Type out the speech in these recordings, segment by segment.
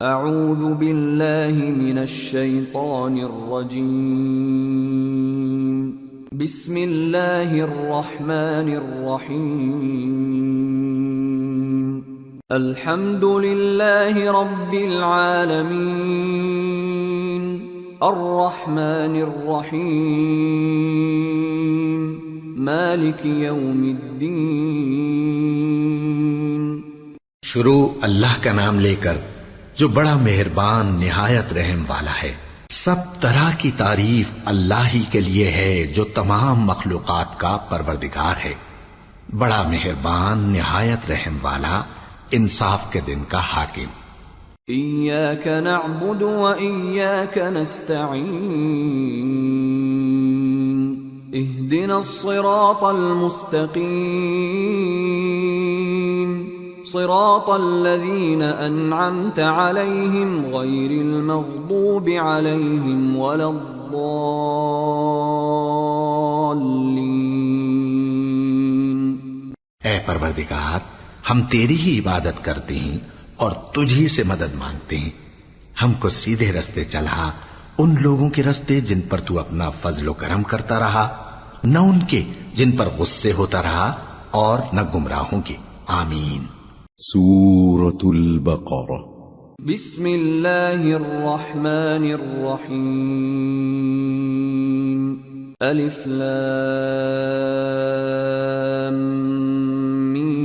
اعوذ باللہ من الشیطان الرجیم بسم اللہ الرحمن الرحیم الحمد للہ رب العالمین الرحمن الرحیم مالک یوم الدین۔ شروع اللہ کا نام لے کر جو بڑا مہربان نہایت رحم والا ہے۔ سب طرح کی تعریف اللہ ہی کے لیے ہے جو تمام مخلوقات کا پروردگار ہے، بڑا مہربان نہایت رحم والا، انصاف کے دن کا حاکم۔ ایاک نعبد و ایاک نستعین اہدنا الصراط المستقیم صراط الذین انعمت علیہم غیر المغضوب علیہم ولا الضالین۔ اے پروردگار، ہم تیری ہی عبادت کرتے ہیں اور تجھ ہی سے مدد مانگتے ہیں، ہم کو سیدھے رستے چلا، ان لوگوں کے رستے جن پر تو اپنا فضل و کرم کرتا رہا، نہ ان کے جن پر غصے ہوتا رہا، اور نہ گمراہوں کے۔ آمین۔ سورة البقرہ۔ بسم اللہ الرحمن الرحیم الف لام میم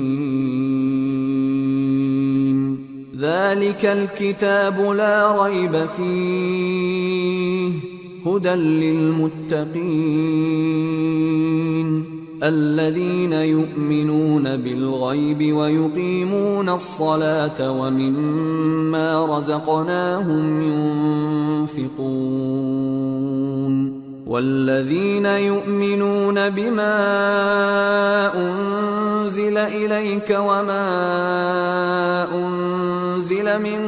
ذالک الکتاب لا ریب فیہ ہدی للمتقین الذين يؤمنون بالغيب ويقيمون الصلاة ومما رزقناهم ينفقون والذين يؤمنون بما أنزل إليك وما أنزل من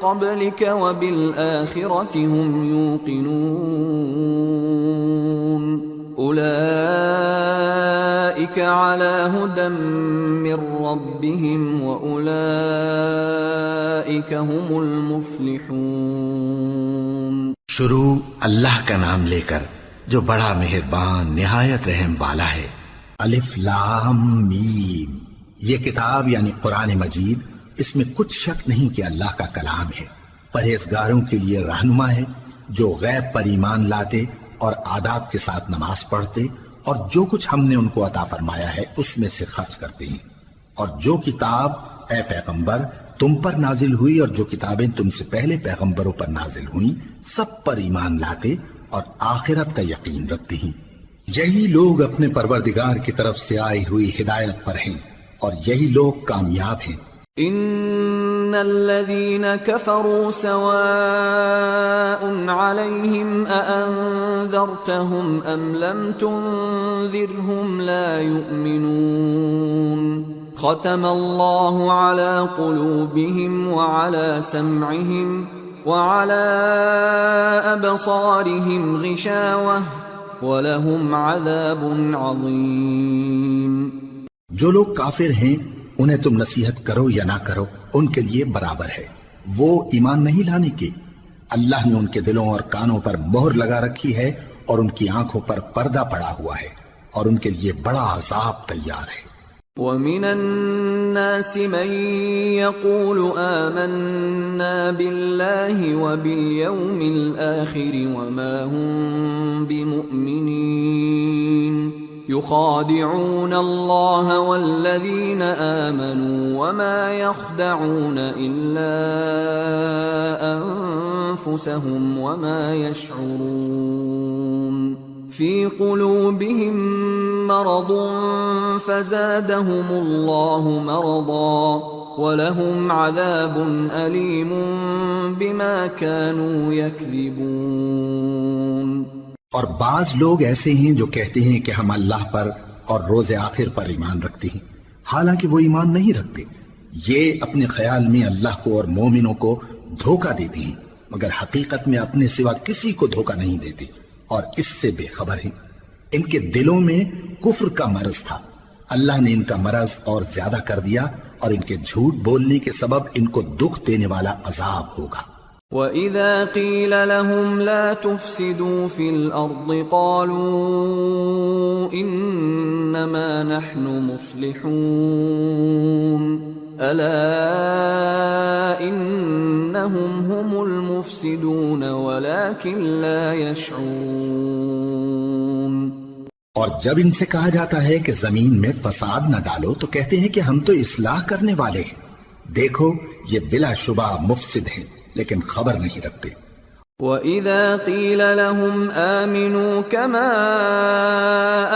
قبلك وبالآخرة هم يوقنون اولئک علی ھدی من ربہم واولئک ھم المفلحون۔ شروع اللہ کا نام لے کر جو بڑا مہربان نہایت رحم والا ہے۔ الف لام میم، یہ کتاب یعنی قرآن مجید، اس میں کچھ شک نہیں کہ اللہ کا کلام ہے، پرہیزگاروں کے لیے رہنما ہے، جو غیب پر ایمان لاتے اور آداب کے ساتھ نماز پڑھتے اور جو کچھ ہم نے ان کو عطا فرمایا ہے اس میں سے خرچ کرتے ہیں، اور جو کتاب اے پیغمبر تم پر نازل ہوئی اور جو کتابیں تم سے پہلے پیغمبروں پر نازل ہوئیں سب پر ایمان لاتے اور آخرت کا یقین رکھتے ہیں، یہی لوگ اپنے پروردگار کی طرف سے آئی ہوئی ہدایت پر ہیں اور یہی لوگ کامیاب ہیں۔ ان الذين كفروا سواء عليهم أأنذرتهم ام لم تنذرهم لا يؤمنون ختم الله على قلوبهم وعلى سمعهم وعلى أبصارهم غشاوة ولهم عذاب عظيم۔ جو لوگ کافر ہیں انہیں تم نصیحت کرو یا نہ کرو ان کے لیے برابر ہے، وہ ایمان نہیں لانے کے، اللہ نے ان کے دلوں اور کانوں پر مہر لگا رکھی ہے اور ان کی آنکھوں پر پردہ پڑا ہوا ہے اور ان کے لیے بڑا عذاب تیار ہے۔ وَمِنَ النَّاسِ مَن يَقُولُ آمَنَّا بِاللَّهِ وَبِالْيَوْمِ الْآخِرِ وَمَا هُمْ بِمُؤْمِنِينَ يخادعون الله والذين آمنوا وما يخدعون إلا أنفسهم وما يشعرون في قلوبهم مرض فزادهم الله مرضا ولهم عذاب أليم بما كانوا يكذبون۔ اور بعض لوگ ایسے ہیں جو کہتے ہیں کہ ہم اللہ پر اور روز آخر پر ایمان رکھتے ہیں، حالانکہ وہ ایمان نہیں رکھتے، یہ اپنے خیال میں اللہ کو اور مومنوں کو دھوکہ دیتے ہیں، مگر حقیقت میں اپنے سوا کسی کو دھوکہ نہیں دیتے اور اس سے بے خبر ہیں۔ ان کے دلوں میں کفر کا مرض تھا اللہ نے ان کا مرض اور زیادہ کر دیا اور ان کے جھوٹ بولنے کے سبب ان کو دکھ دینے والا عذاب ہوگا۔ وَإِذَا قِيلَ لَهُمْ لَا تُفْسِدُوا فِي الْأَرْضِ قَالُوا إِنَّمَا نَحْنُ مُصْلِحُونَ أَلَا إِنَّهُمْ هُمُ الْمُفْسِدُونَ وَلَكِنْ لَا يَشْعُرُونَ۔ اور جب ان سے کہا جاتا ہے کہ زمین میں فساد نہ ڈالو تو کہتے ہیں کہ ہم تو اصلاح کرنے والے ہیں، دیکھو یہ بلا شبہ مفسد ہیں لیکن خبر نہیں رکھتے۔ وَإِذَا قِيلَ لَهُمْ آمِنُوا كَمَا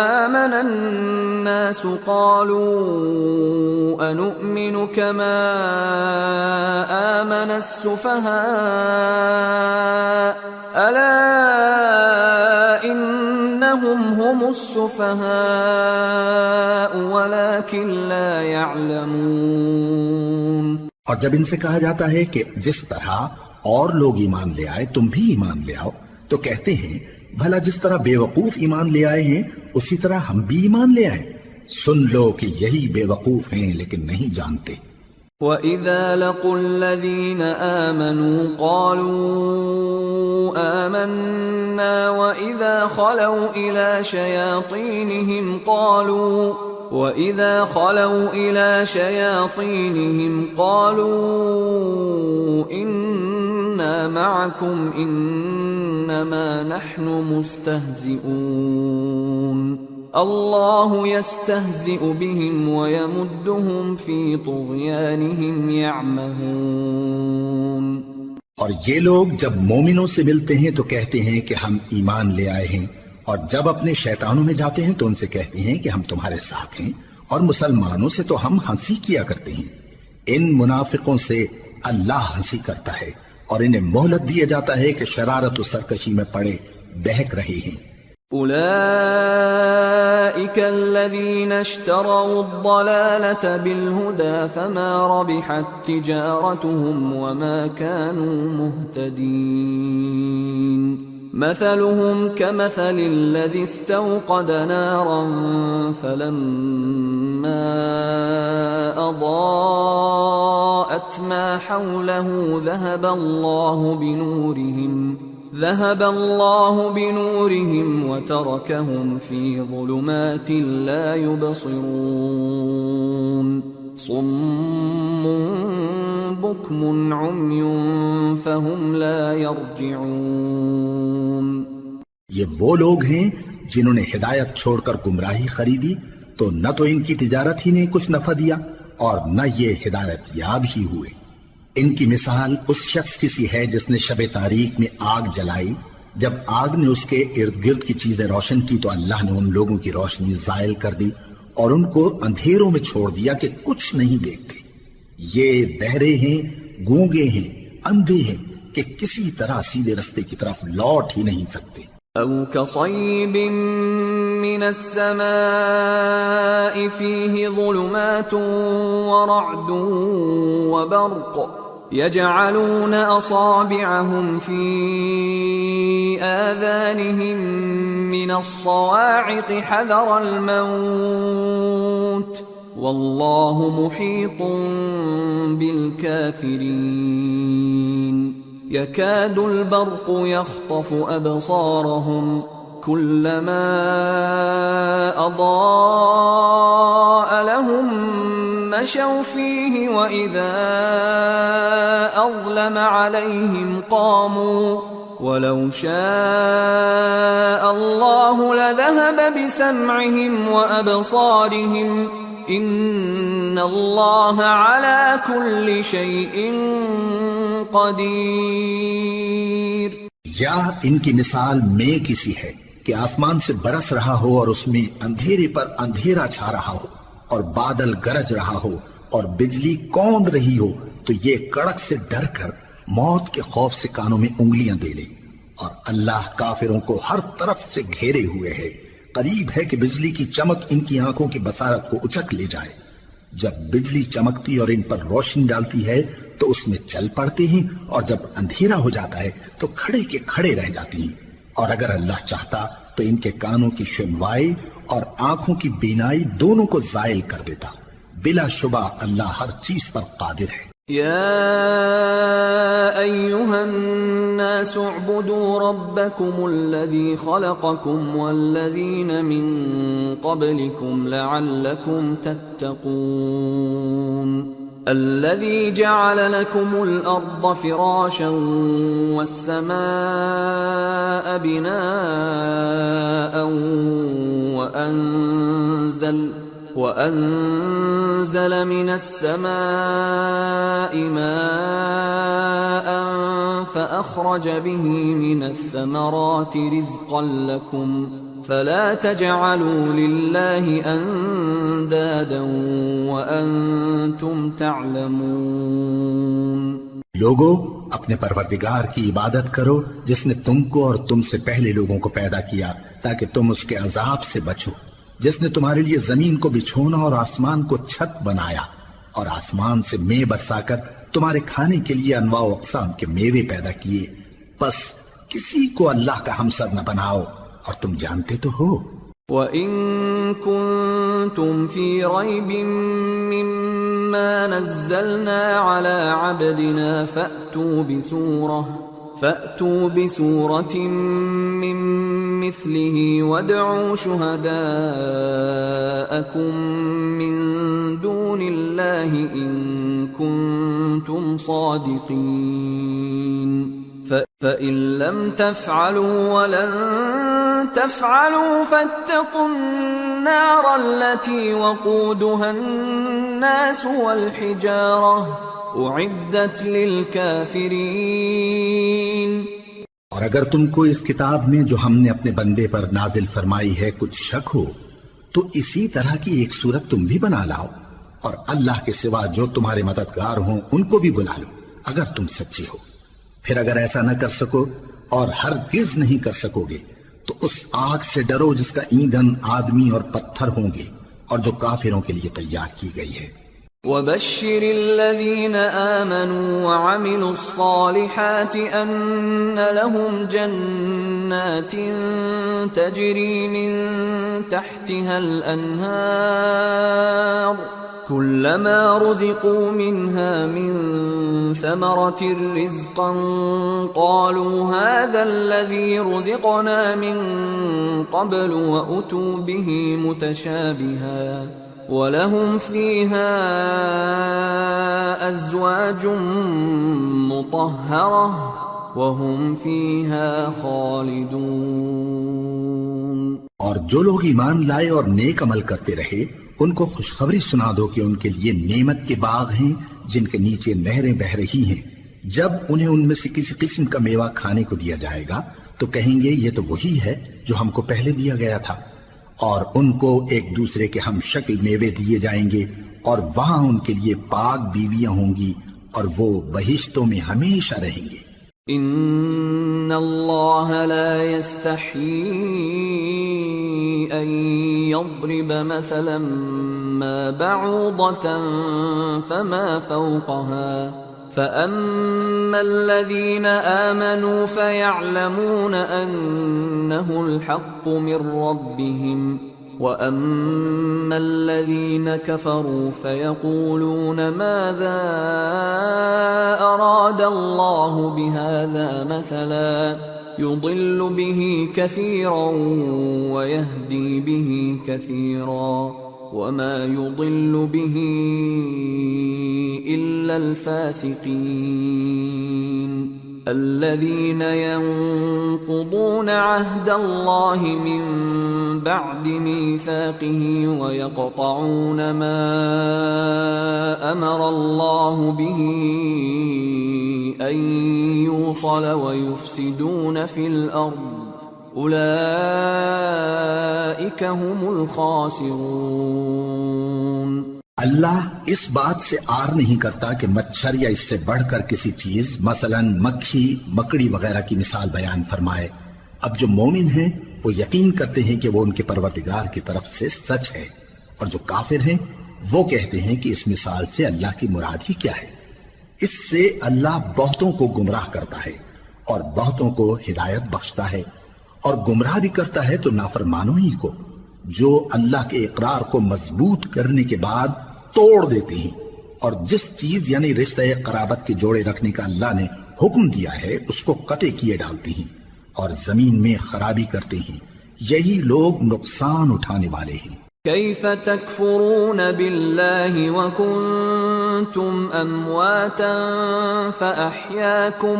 آمَنَ النَّاسُ قَالُوا أَنُؤْمِنُ كَمَا آمَنَ السُّفَهَاءُ أَلَا إِنَّهُمْ هُمُ السُّفَهَاءُ وَلَكِنْ لَا يَعْلَمُونَ۔ اور جب ان سے کہا جاتا ہے کہ جس طرح اور لوگ ایمان لے آئے تم بھی ایمان لے آؤ تو کہتے ہیں بھلا جس طرح بے وقوف ایمان لے آئے ہیں اسی طرح ہم بھی ایمان لے آئے۔ سن لو کہ یہی بے وقوف ہیں لیکن نہیں جانتے۔ وَإِذَا لَقُوا الَّذِينَ آمَنُوا قَالُوا آمَنَّا وَإِذَا خَلَوْا إِلَى شَيَاطِينِهِمْ قَالُوا إِنَّا مَعَكُمْ إِنَّمَا نَحْنُ مُسْتَهْزِئُونَ اللَّهُ يَسْتَهْزِئُ بِهِمْ وَيَمُدُّهُمْ فِي طُغْيَانِهِمْ يَعْمَهُونَ۔ اور یہ لوگ جب مومنوں سے ملتے ہیں تو کہتے ہیں کہ ہم ایمان لے آئے ہیں، اور جب اپنے شیطانوں میں جاتے ہیں تو ان سے کہتے ہیں کہ ہم تمہارے ساتھ ہیں، اور مسلمانوں سے تو ہم ہنسی کیا کرتے ہیں۔ ان منافقوں سے اللہ ہنسی کرتا ہے اور انہیں مہلت دیا جاتا ہے کہ شرارت و سرکشی میں پڑے بہک رہے ہیں۔ أولئك الذين اشتروا الضلالة بالهدى فما ربحت تجارتهم وما كانوا مهتدين مثلهم كمثل الذي استوقد نارا فلما أضاءت ما حوله ذهب الله بنورهم وتركهم في ظلمات لا يبصرون صم بكم عمي فهم لا يرجعون۔ یہ وہ لوگ ہیں جنہوں نے ہدایت چھوڑ کر گمراہی خریدی تو نہ تو ان کی تجارت ہی نے کچھ نفع دیا اور نہ یہ ہدایت یاب ہی ہوئے۔ ان کی مثال اس شخص کی سی ہے جس نے شب تاریک میں آگ جلائی، جب آگ نے اس کے ارد گرد کی چیزیں روشن کی تو اللہ نے ان لوگوں کی روشنی زائل کر دی اور ان کو اندھیروں میں چھوڑ دیا کہ کچھ نہیں دیکھتے۔ یہ بہرے ہیں، گونگے ہیں، اندھے ہیں کہ کسی طرح سیدھے رستے کی طرف لوٹ ہی نہیں سکتے۔ أو كصيب من السماء فيه ظلمات ورعد وبرق يجعلون أصابعهم في آذانهم من الصواعق حذر الموت والله محيط بالكافرين يكاد البرق يخطف أبصارهم كلما أضاء لهم مشوا فيه وإذا أظلم عليهم قاموا ولو شاء الله لذهب بسمعهم وأبصارهم إن الله على كل شيء قدیر۔ یا ان کی مثال میں کسی ہے کہ آسمان سے برس رہا ہو اور اس میں اندھیرے پر اندھیرا چھا رہا ہو اور بادل گرج رہا ہو اور بجلی کوند رہی ہو تو یہ کڑک سے ڈر کر موت کے خوف سے کانوں میں انگلیاں دے لے، اور اللہ کافروں کو ہر طرف سے گھیرے ہوئے ہے۔ قریب ہے کہ بجلی کی چمک ان کی آنکھوں کی بصارت کو اچک لے جائے۔ جب بجلی چمکتی اور ان پر روشنی ڈالتی ہے تو اس میں چل پڑتے ہیں، اور جب اندھیرا ہو جاتا ہے تو کھڑے کے کھڑے رہ جاتے ہیں، اور اگر اللہ چاہتا تو ان کے کانوں کی سنوائی اور آنکھوں کی بینائی دونوں کو زائل کر دیتا. بلا شبہ اللہ ہر چیز پر قادر ہے. يا أيها الناس اعبدوا ربكم الذي خلقكم والذين من قبلكم لعلكم تتقون الذي جعل لكم الأرض فراشا والسماء بناء وأنزل من السماء ماء فأخرج به من الثمرات رزقا لكم فلا تجعلوا لله أندادا وأنتم تعلمون. لوگو اپنے پروردگار کی عبادت کرو جس نے تم کو اور تم سے پہلے لوگوں کو پیدا کیا تاکہ تم اس کے عذاب سے بچو، جس نے تمہارے لیے زمین کو بچھونا اور آسمان کو چھت بنایا اور آسمان سے مے برسا کر تمہارے کھانے کے لیے انواع و اقسام کے میوے پیدا کیے. بس کسی کو اللہ کا ہمسر نہ بناؤ اور تم جانتے تو ہو. وَإِن كُنتُمْ فِي رَيْبٍ مِّمَّا نَزَّلْنَا عَلَىٰ عَبْدِنَا فَأْتُوا بِسُورَةٍ مِّن مِّثْلِهِ وَادْعُوا شُهَدَاءَكُم مِّن دُونِ اللَّهِ إِن كُنتُمْ صَادِقِينَ. فَإِن لَّمْ تَفْعَلُوا وَلَن تَفْعَلُوا فَاتَّقُوا النَّارَ الَّتِي وَقُودُهَا النَّاسُ وَالْحِجَارَةُ اعدت للکافرین. اور اگر تم کو اس کتاب میں جو ہم نے اپنے بندے پر نازل فرمائی ہے کچھ شک ہو تو اسی طرح کی ایک صورت تم بھی بنا لاؤ اور اللہ کے سوا جو تمہارے مددگار ہوں ان کو بھی بلا لو اگر تم سچے ہو. پھر اگر ایسا نہ کر سکو اور ہرگز نہیں کر سکو گے تو اس آگ سے ڈرو جس کا ایندھن آدمی اور پتھر ہوں گے اور جو کافروں کے لیے تیار کی گئی ہے. وَبَشِّرِ الَّذِينَ آمَنُوا وَعَمِلُوا الصَّالِحَاتِ أَنَّ لَهُمْ جَنَّاتٍ تَجْرِي مِن تَحْتِهَا الْأَنْهَارُ كُلَّمَا رُزِقُوا مِنْهَا مِن ثَمَرَةٍ رِزْقًا قَالُوا هَذَا الَّذِي رُزِقْنَا مِن قَبْلُ وَأُتُوا بِهِ مُتَشَابِهًا وَلَهُمْ فِيهَا أَزْوَاجٌ مُطَهَّرَةٌ وَهُمْ فِيهَا خَالِدُونَ. اور جو لوگ ایمان لائے اور نیک عمل کرتے رہے ان کو خوشخبری سنا دو کہ ان کے لیے نعمت کے باغ ہیں جن کے نیچے نہریں بہہ رہی ہیں. جب انہیں ان میں سے کسی قسم کا میوہ کھانے کو دیا جائے گا تو کہیں گے یہ تو وہی ہے جو ہم کو پہلے دیا گیا تھا، اور ان کو ایک دوسرے کے ہم شکل میوے دیے جائیں گے اور وہاں ان کے لیے پاک بیویاں ہوں گی اور وہ بہشتوں میں ہمیشہ رہیں گے. ان اللہ لا يستحيي ان يضرب مثلا ما بعوضة فما فوقها فأما الذين آمنوا فيعلمون أنه الحق من ربهم وأما الذين كفروا فيقولون ماذا أراد الله بهذا مثلا يضل به كثيرا ويهدي به كثيرا وما يضل به إلا الفاسقين الذين ينقضون عهد الله من بعد ميثاقه ويقطعون ما أمر الله به أن يوصل ويفسدون في الأرض اولئک هم الخاسرون. اللہ اس بات سے آر نہیں کرتا کہ مچھر یا اس سے بڑھ کر کسی چیز مثلا مکھی مکڑی وغیرہ کی مثال بیان فرمائے. اب جو مومن ہیں وہ یقین کرتے ہیں کہ وہ ان کے پروردگار کی طرف سے سچ ہے، اور جو کافر ہیں وہ کہتے ہیں کہ اس مثال سے اللہ کی مراد ہی کیا ہے. اس سے اللہ بہتوں کو گمراہ کرتا ہے اور بہتوں کو ہدایت بخشتا ہے، اور گمراہ بھی کرتا ہے تو نافرمانوں ہی کو، جو اللہ کے اقرار کو مضبوط کرنے کے بعد توڑ دیتے ہیں، اور جس چیز یعنی رشتہ قرابت کے جوڑے رکھنے کا اللہ نے حکم دیا ہے اس کو قطع کیے ڈالتے ہیں اور زمین میں خرابی کرتے ہیں، یہی لوگ نقصان اٹھانے والے ہیں۔ كيف تكفرون بالله وكنتم أمواتا فأحياكم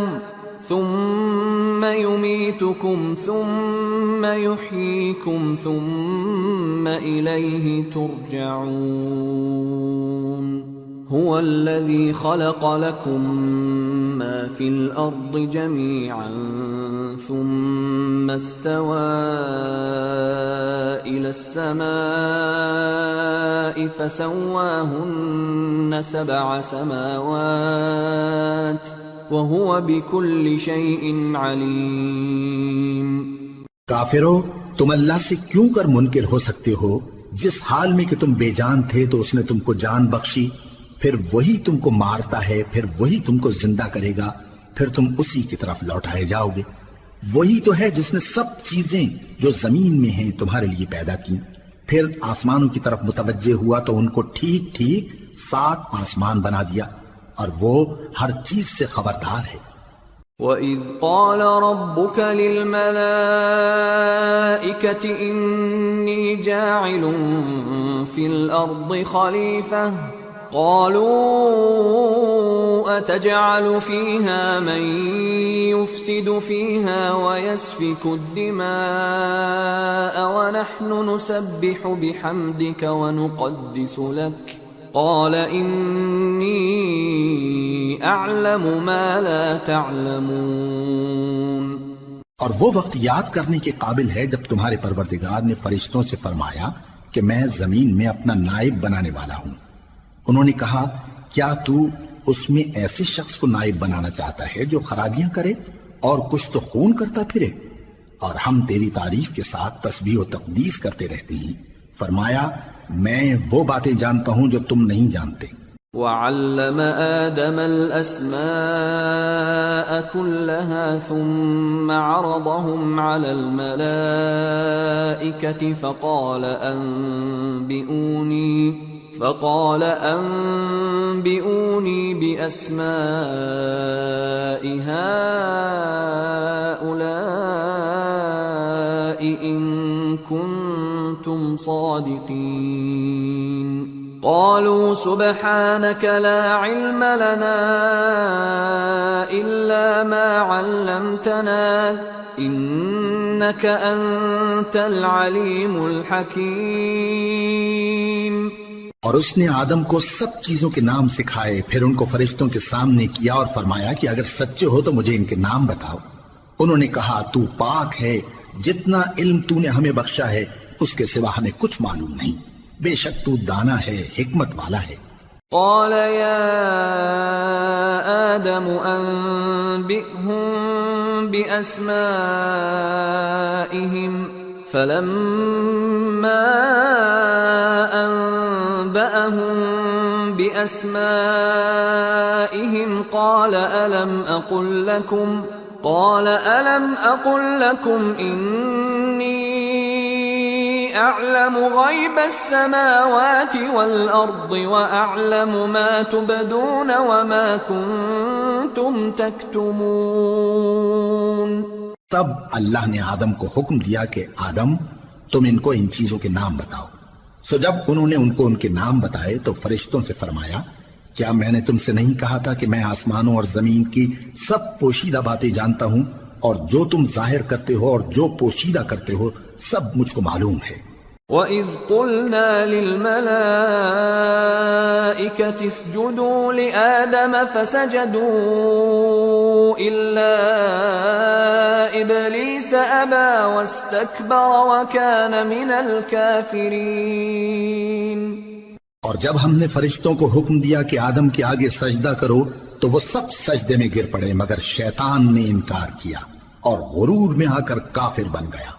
ثم يميتكم ثم يحييكم ثم إليه ترجعون هو الذي خلق لكم ما في الأرض جميعا ثم استوى إلى السماء فسواهن 7 سماوات وهو بكل شيء عليم۔ کافرو، تم اللہ سے کیوں کر منکر ہو سکتے ہو؟ جس حال میں کہ تم بے جان تھے تو اس نے تم کو جان بخشی، پھر وہی تم کو مارتا ہے، پھر وہی تم کو زندہ کرے گا، پھر تم اسی کی طرف لوٹائے جاؤ گے۔ وہی تو ہے جس نے سب چیزیں جو زمین میں ہیں تمہارے لیے پیدا کی، پھر آسمانوں کی طرف متوجہ ہوا تو ان کو ٹھیک ٹھیک 7 آسمان بنا دیا، اور وہ ہر چیز سے خبردار ہے۔ وَإِذْ قَالَ رَبُّكَ لِلْمَلَائِكَةِ إِنِّي جَاعِلٌ فِي الْأَرْضِ خَلِيفَةً قَالُوا أَتَجْعَلُ فِيهَا مَن يُفْسِدُ فِيهَا وَيَسْفِكُ الدِّمَاءَ وَنَحْنُ نُسَبِّحُ بِحَمْدِكَ وَنُقَدِّسُ لَكَ قال انی اعلم ما لا تعلمون۔ اور وہ وقت یاد کرنے کے قابل ہے جب تمہارے پروردگار نے فرشتوں سے فرمایا کہ میں زمین میں اپنا نائب بنانے والا ہوں۔ انہوں نے کہا کیا تو اس میں ایسے شخص کو نائب بنانا چاہتا ہے جو خرابیاں کرے اور کچھ تو خون کرتا پھرے؟ اور ہم تیری تعریف کے ساتھ تسبیح و تقدیس کرتے رہتے ہیں۔ فرمایا میں وہ باتیں جانتا ہوں جو تم نہیں جانتے۔ وَعَلَّمَ آدَمَ الْأَسْمَاءَ كُلَّهَا ثُمَّ عَرَضَهُمْ عَلَى الْمَلَائِكَةِ فقال أنبئوني بأسماء هؤلاء إن كنتم صادقين قالوا سبحانك لا علم لنا إلا ما علمتنا إنك أنت العليم الحكيم۔ اور اس نے آدم کو سب چیزوں کے نام سکھائے، پھر ان کو فرشتوں کے سامنے کیا اور فرمایا کہ اگر سچے ہو تو مجھے ان کے نام بتاؤ۔ انہوں نے کہا تو پاک ہے، جتنا علم تو نے ہمیں بخشا ہے اس کے سوا ہمیں کچھ معلوم نہیں، بے شک تو دانا ہے، حکمت والا ہے۔ قال يا آدم أنبئهم بأسمائهم فلما أنبأهم بأسمائهم قال ألم أقل لكم إني أعلم غيب السماوات والأرض وأعلم ما تبدون وما كنتم تكتمون۔ تب اللہ نے آدم کو حکم دیا کہ آدم تم ان کو ان چیزوں کے نام بتاؤ۔ سو جب انہوں نے ان کو ان کے نام بتائے تو فرشتوں سے فرمایا کیا میں نے تم سے نہیں کہا تھا کہ میں آسمانوں اور زمین کی سب پوشیدہ باتیں جانتا ہوں، اور جو تم ظاہر کرتے ہو اور جو پوشیدہ کرتے ہو سب مجھ کو معلوم ہے۔ وَإِذْ قُلْنَا لِلْمَلَائِكَةِ اسْجُدُوا لِآدَمَ فَسَجَدُوا إِلَّا إِبْلِيسَ أَبَى وَاسْتَكْبَرَ وَكَانَ مِنَ الْكَافِرِينَ۔ اور جب ہم نے فرشتوں کو حکم دیا کہ آدم کے آگے سجدہ کرو تو وہ سب سجدے میں گر پڑے مگر شیطان نے انکار کیا اور غرور میں آ کر کافر بن گیا۔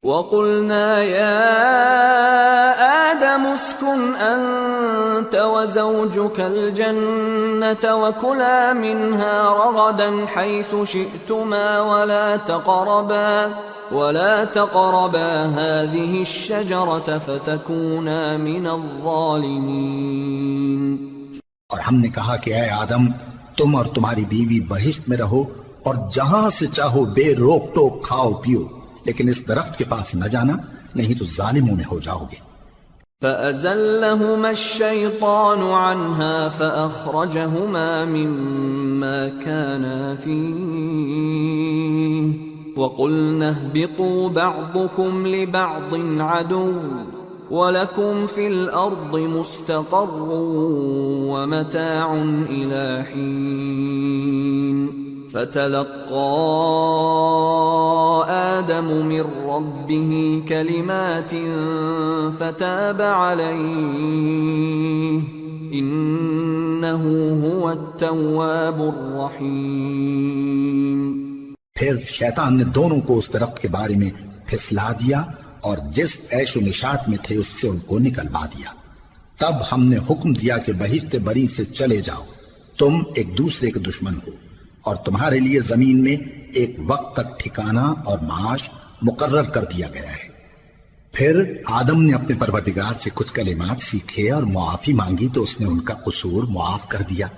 وَقُلْنَا يَا آدَمُ اسْكُنْ أَنْتَ أنت وزوجك الجنة وكلا منها رغدا حيث شئتما ولا تقربا هذه الشجرة فتكونا من الظالمين. اور ہم نے کہا کہ اے آدم تم اور تمہاری بیوی بہشت میں رہو اور جہاں سے چاہو بے روک ٹوک کھاؤ پیو، لیکن اس درخت کے پاس نہ جانا نہیں تو ظالموں میں ہو جاؤ گے. فأزلهما الشيطان عنها فأخرجهما مما كانا فيه وقلنا اهبطوا بعضكم لبعض عدو وَلَكُمْ فِي الْأَرْضِ مُسْتَقَرٌّ وَمَتَاعٌ إِلَىٰ حِينٍ. فَتَلَقَّىٰ آدَمُ مِن رَّبِّهِ كَلِمَاتٍ فَتَابَ عَلَيْهِ إِنَّهُ هُوَ التَّوَّابُ الرَّحِيمُ. پھر شیطان نے دونوں کو اس درخت کے بارے میں پھسلا دیا اور جس عیش و نشاط میں تھے اس سے ان کو نکلوا دیا. تب ہم نے حکم دیا کہ بہشت بری سے چلے جاؤ، تم ایک دوسرے کے دشمن ہو، اور تمہارے لیے زمین میں ایک وقت تک ٹھکانہ اور معاش مقرر کر دیا گیا ہے. پھر آدم نے اپنے پروردگار سے کچھ کلمات سیکھے اور معافی مانگی تو اس نے ان کا قصور معاف کر دیا.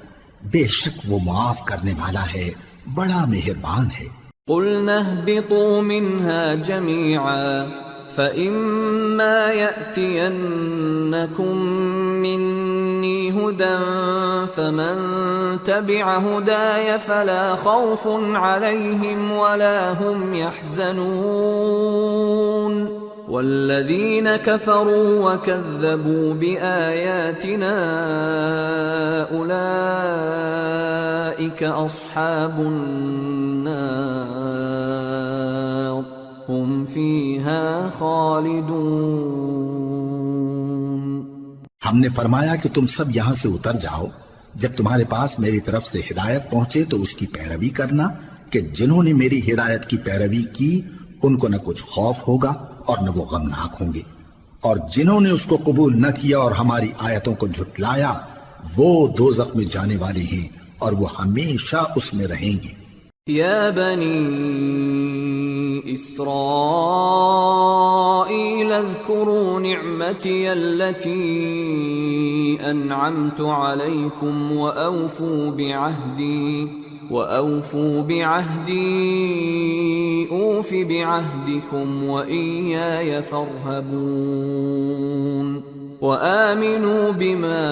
بے شک وہ معاف کرنے والا ہے، بڑا مہربان ہے. قُلْنَا اهْبِطُوا مِنْهَا جَمِيعًا فَإِمَّا يَأْتِيَنَّكُم مِّنِّي هُدًى فَمَن تَبِعَ هُدَايَ فَلَا خَوْفٌ عَلَيْهِمْ وَلَا هُمْ يَحْزَنُونَ وَالَّذِينَ كَفَرُوا وَكَذَّبُوا بِآيَاتِنَا أُولَئِكَ أَصْحَابُ النَّارِ ہم فیہا خالدون. ہم نے فرمایا کہ تم سب یہاں سے اتر جاؤ، جب تمہارے پاس میری طرف سے ہدایت پہنچے تو اس کی پیروی کرنا کہ جنہوں نے میری ہدایت کی پیروی کی ان کو نہ کچھ خوف ہوگا اور نہ وہ غمناک ہوں گے، اور جنہوں نے اس کو قبول نہ کیا اور ہماری آیتوں کو جھٹلایا وہ دوزخ میں جانے والے ہیں اور وہ ہمیشہ اس میں رہیں گے. یا بنی اسرائیل اذکروا نعمتی التي انعمت علیکم وأوفوا بعهدي أوف بعهدكم وإياي فارهبون. وآمنوا بما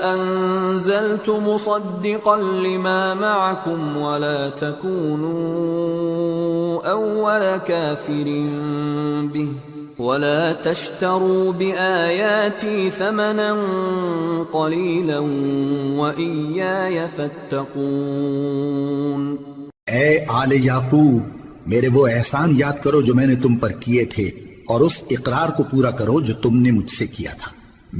أنزلت مصدقا لما معكم ولا تكونوا أول كافر به ولا تشتروا بآياتي ثمنا قليلا وإياي فاتقون. اے آل یعقوب، میرے وہ احسان یاد کرو جو میں نے تم پر کیے تھے، اور اس اقرار کو پورا کرو جو تم نے مجھ سے کیا تھا.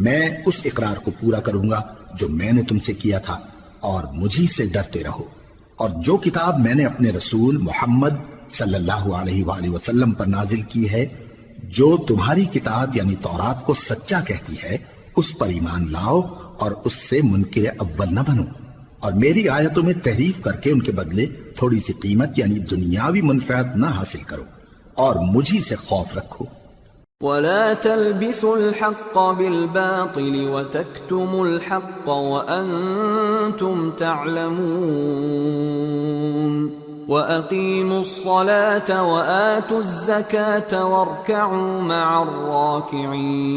میں اس اقرار کو پورا کروں گا جو میں نے تم سے کیا تھا، اور مجھی سے ڈرتے رہو. اور جو کتاب میں نے اپنے رسول محمد صلی اللہ علیہ وآلہ وسلم پر نازل کی ہے، جو تمہاری کتاب یعنی تورات کو سچا کہتی ہے، اس پر ایمان لاؤ اور اس سے منکر اول نہ بنو، اور میری آیتوں میں تحریف کر کے ان کے بدلے تھوڑی سی قیمت یعنی دنیاوی منفعت نہ حاصل کرو، اور مجھی سے خوف رکھو. ولا تلبسوا الحق بالباطل وتكتموا الحق وأنتم تعلمون. وأقيموا الصلاة وآتوا الزكاة واركعوا مع الراكعين.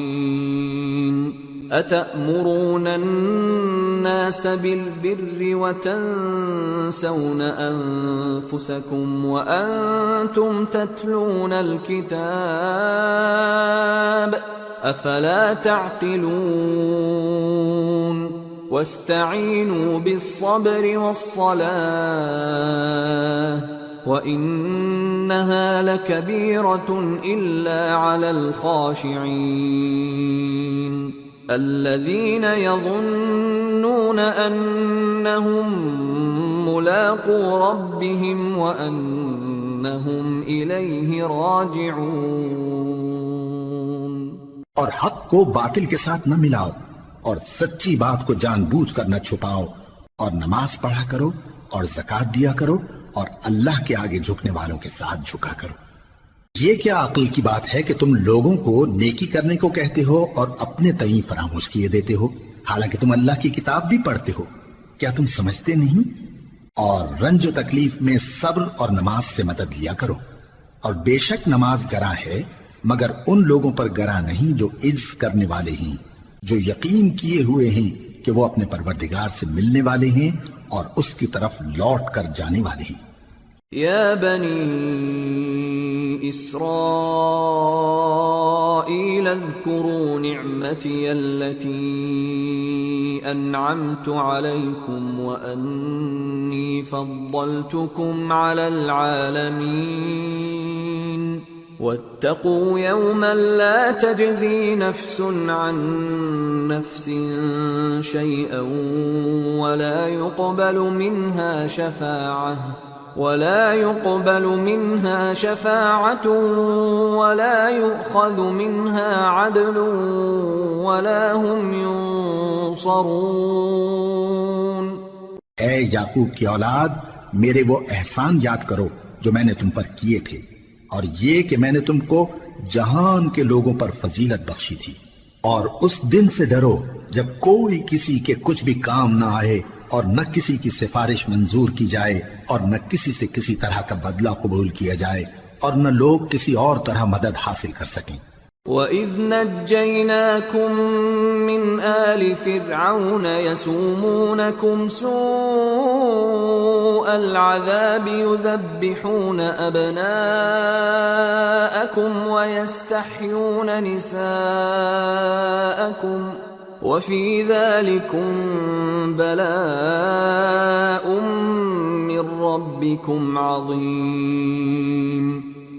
أتأمرون الناس بالبر وتنسون أنفسكم وأنتم تتلون الكتاب أفلا تعقلون. واستعينوا بالصبر والصلاة وإنها لكبيرة إلا على الخاشعين الذين يظنون أنهم ملاقو ربهم وأنهم إليه راجعون. اور حق کو باطل کے ساتھ نہ ملاؤ، اور سچی بات کو جان بوجھ کر نہ چھپاؤ، اور نماز پڑھا کرو اور زکات دیا کرو، اور اللہ کے آگے جھکنے والوں کے ساتھ جھکا کرو۔ یہ کیا عقل کی بات ہے کہ تم لوگوں کو نیکی کرنے کو کہتے ہو اور اپنے تئیں فراموش کیے دیتے ہو، حالانکہ تم اللہ کی کتاب بھی پڑھتے ہو؟ کیا تم سمجھتے نہیں؟ اور رنج و تکلیف میں صبر اور نماز سے مدد لیا کرو، اور بے شک نماز گراں ہے، مگر ان لوگوں پر گراں نہیں جو عجز کرنے والے ہیں، جو یقین کیے ہوئے ہیں کہ وہ اپنے پروردگار سے ملنے والے ہیں اور اس کی طرف لوٹ کر جانے والے ہیں۔ یا بنی اسرائیل اذکروا نعمتی التي انعمت علیکم وانی فضلتکم علی العالمین واتقوا يوما لا تجزي نفس عن نفس شيئا ولا يقبل منها شفاعة ولا يؤخذ منها عدل ولا هم ينصرون۔ اے یعقوب کی اولاد، میرے وہ احسان یاد کرو جو میں نے تم پر کیے تھے، اور یہ کہ میں نے تم کو جہان کے لوگوں پر فضیلت بخشی تھی، اور اس دن سے ڈرو جب کوئی کسی کے کچھ بھی کام نہ آئے، اور نہ کسی کی سفارش منظور کی جائے، اور نہ کسی سے کسی طرح کا بدلہ قبول کیا جائے، اور نہ لوگ کسی اور طرح مدد حاصل کر سکیں۔ وَإِذْ نَجَّيْنَاكُمْ مِنْ آلِ فِرْعَوْنَ يَسُومُونَكُمْ سُوءَ الْعَذَابِ يُذَبِّحُونَ أَبْنَاءَكُمْ وَيَسْتَحْيُونَ نِسَاءَكُمْ وَفِي ذَلِكُمْ بَلَاءٌ مِّن رَّبِّكُمْ عَظِيمٌ۔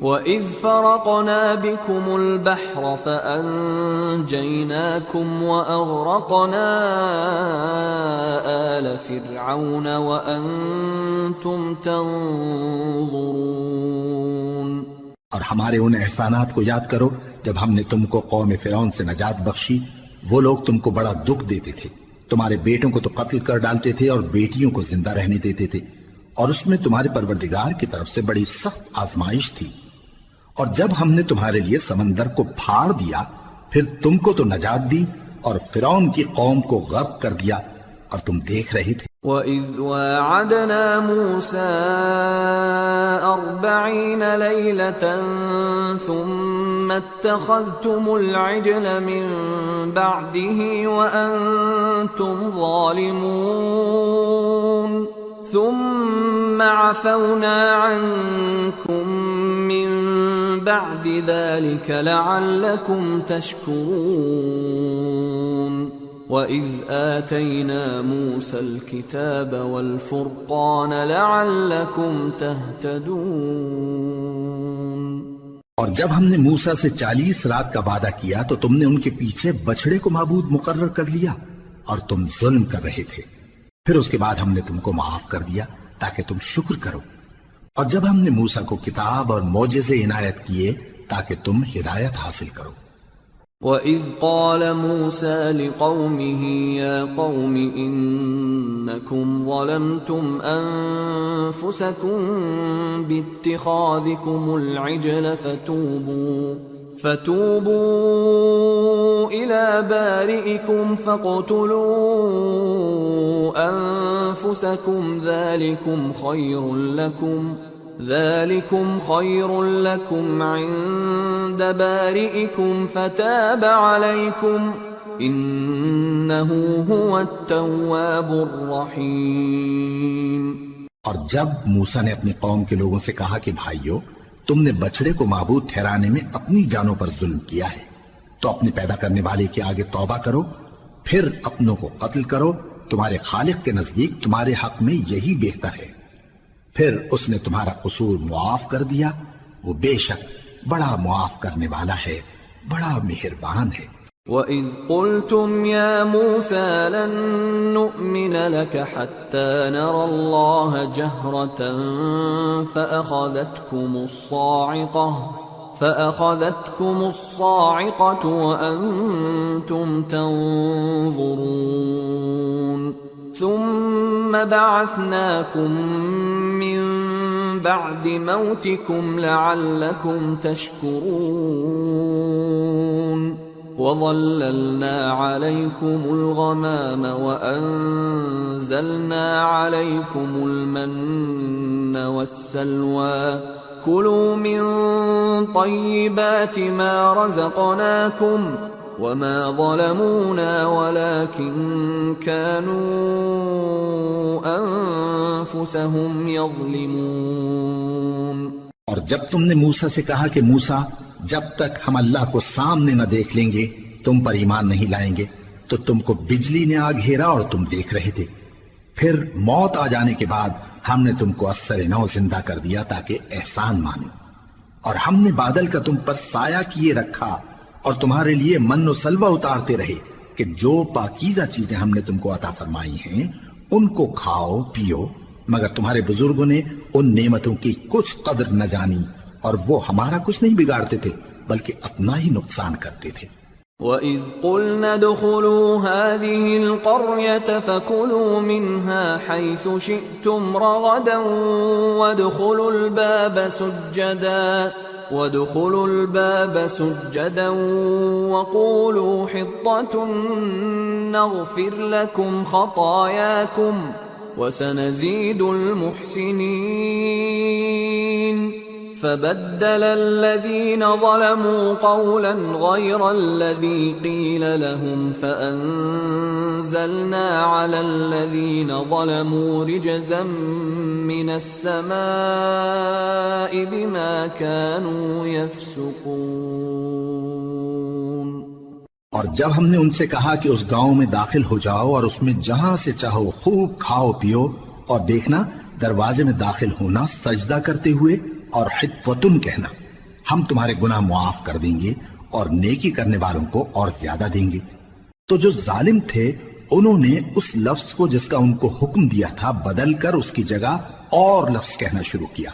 وَإِذْ فَرَقْنَا بِكُمُ الْبَحْرَ فَأَنجَيْنَاكُمْ وَأَغْرَقْنَا آلَ فِرْعَوْنَ وَأَنْتُمْ تَنظُرُونَ۔ اور ہمارے ان احسانات کو یاد کرو جب ہم نے تم کو قوم فرعون سے نجات بخشی۔ وہ لوگ تم کو بڑا دکھ دیتے تھے، تمہارے بیٹوں کو تو قتل کر ڈالتے تھے اور بیٹیوں کو زندہ رہنے دیتے تھے، اور اس میں تمہارے پروردگار کی طرف سے بڑی سخت آزمائش تھی۔ اور جب ہم نے تمہارے لیے سمندر کو پھاڑ دیا، پھر تم کو تو نجات دی اور فرعون کی قوم کو غرق کر دیا، اور تم دیکھ رہے تھے۔ وَإِذْ وَاعَدْنَا مُوسَىٰ 40 لَيْلَةً ثُمَّ اتَّخَذْتُمُ الْعِجْلَ مِن بَعْدِهِ وَأَنْتُمْ ظَالِمُونَ ثُمَّ عَفَوْنَا عَنْكُمْ مِن بَعْدِ ذَلِكَ لَعَلَّكُمْ تَشْكُرُونَ۔ وَإِذْ آتَيْنَا مُوسَى الْكِتَابَ وَالْفُرْقَانَ لَعَلَّكُمْ تَهْتَدُونَ۔ اور جب ہم نے موسیٰ سے 40 رات کا وعدہ کیا تو تم نے ان کے پیچھے بچڑے کو معبود مقرر کر لیا، اور تم ظلم کر رہے تھے۔ پھر اس کے بعد ہم نے تم کو معاف کر دیا تاکہ تم شکر کرو۔ اور جب ہم نے موسیٰ کو کتاب اور معجزے عنایت کیے تاکہ تم ہدایت حاصل کرو۔ وَإِذْ قَالَ مُوسَىٰ لِقَوْمِهِ يَا قَوْمِ إِنَّكُمْ ظَلَمْتُمْ أَنفُسَكُمْ بِاتِّخَاذِكُمُ الْعِجْلَ فَتُوبُوا إِلَىٰ بَارِئِكُمْ فَاقْتُلُوا أَنفُسَكُمْ ذَلِكُمْ خَيْرٌ لَكُمْ عِندَ بَارِئِكُمْ فَتَابَ عَلَيْكُمْ إِنَّهُ هُوَ التَّوَّابُ الرَّحِيمُ۔ اور جب موسیٰ نے اپنی قوم کے لوگوں سے کہا کہ بھائیو، تم نے بچڑے کو معبود ٹھہرانے میں اپنی جانوں پر ظلم کیا ہے، تو اپنے پیدا کرنے والے کے آگے توبہ کرو، پھر اپنوں کو قتل کرو، تمہارے خالق کے نزدیک تمہارے حق میں یہی بہتر ہے۔ پھر اس نے تمہارا قصور معاف کر دیا، وہ بے شک بڑا معاف کرنے والا ہے، بڑا مہربان ہے۔ وَإِذْ قُلْتُمْ يَا مُوسَىٰ لَن نُّؤْمِنَ لَكَ حَتَّىٰ نَرَى اللَّهَ جَهْرَةً فأخذتكم الصاعقة وأنتم تنظرون ثم بعثناكم من بعد موتكم لعلكم تشكرون وظللنا عليكم الغمام وأنزلنا عليكم المن والسلوى كلوا من طيبات ما رزقناكم وما ظلمونا ولكن كانوا أنفسهم يظلمون۔ اور جب تم نے موسیٰ سے کہا کہ موسیٰ جب تک ہم اللہ کو سامنے نہ دیکھ لیں گے تم پر ایمان نہیں لائیں گے، تو تم کو بجلی نے آ گھیرا اور تم دیکھ رہے تھے، پھر موت آ جانے کے بعد ہم نے تم کو اثر نو زندہ کر دیا تاکہ احسان مانو، اور ہم نے بادل کا تم پر سایہ کیے رکھا اور تمہارے لیے من و سلوہ اتارتے رہے کہ جو پاکیزہ چیزیں ہم نے تم کو عطا فرمائی ہیں ان کو کھاؤ پیو، مگر تمہارے بزرگوں نے ان نعمتوں کی کچھ قدر نہ جانی اور وہ ہمارا کچھ نہیں بگاڑتے تھے بلکہ اپنا ہی نقصان کرتے تھے۔ وَإِذْ قُلْنَا ادْخُلُوا هَٰذِهِ الْقَرْيَةَ فَكُلُوا مِنْهَا حَيْثُ شِئْتُمْ رَغَدًا وَادْخُلُوا الْبَابَ سُجَّدًا وَقُولُوا حِطَّةٌ نَغْفِرْ لَكُمْ خَطَايَاكُمْ وَسَنَزِيدُ الْمُحْسِنِينَ فبدل الذين ظلموا قولا غير الذي قيل لهم فأنزلنا على الذين ظلموا رجزا من السماء بما كانوا يفسقون۔ اور جب ہم نے ان سے کہا کہ اس گاؤں میں داخل ہو جاؤ اور اس میں جہاں سے چاہو خوب کھاؤ پیو، اور دیکھنا دروازے میں داخل ہونا سجدہ کرتے ہوئے اور حطوتن کہنا، ہم تمہارے گناہ معاف کر دیں گے اور نیکی کرنے والوں کو اور زیادہ دیں گے۔ تو جو ظالم تھے انہوں نے اس لفظ کو جس کا ان کو حکم دیا تھا بدل کر اس کی جگہ اور لفظ کہنا شروع کیا،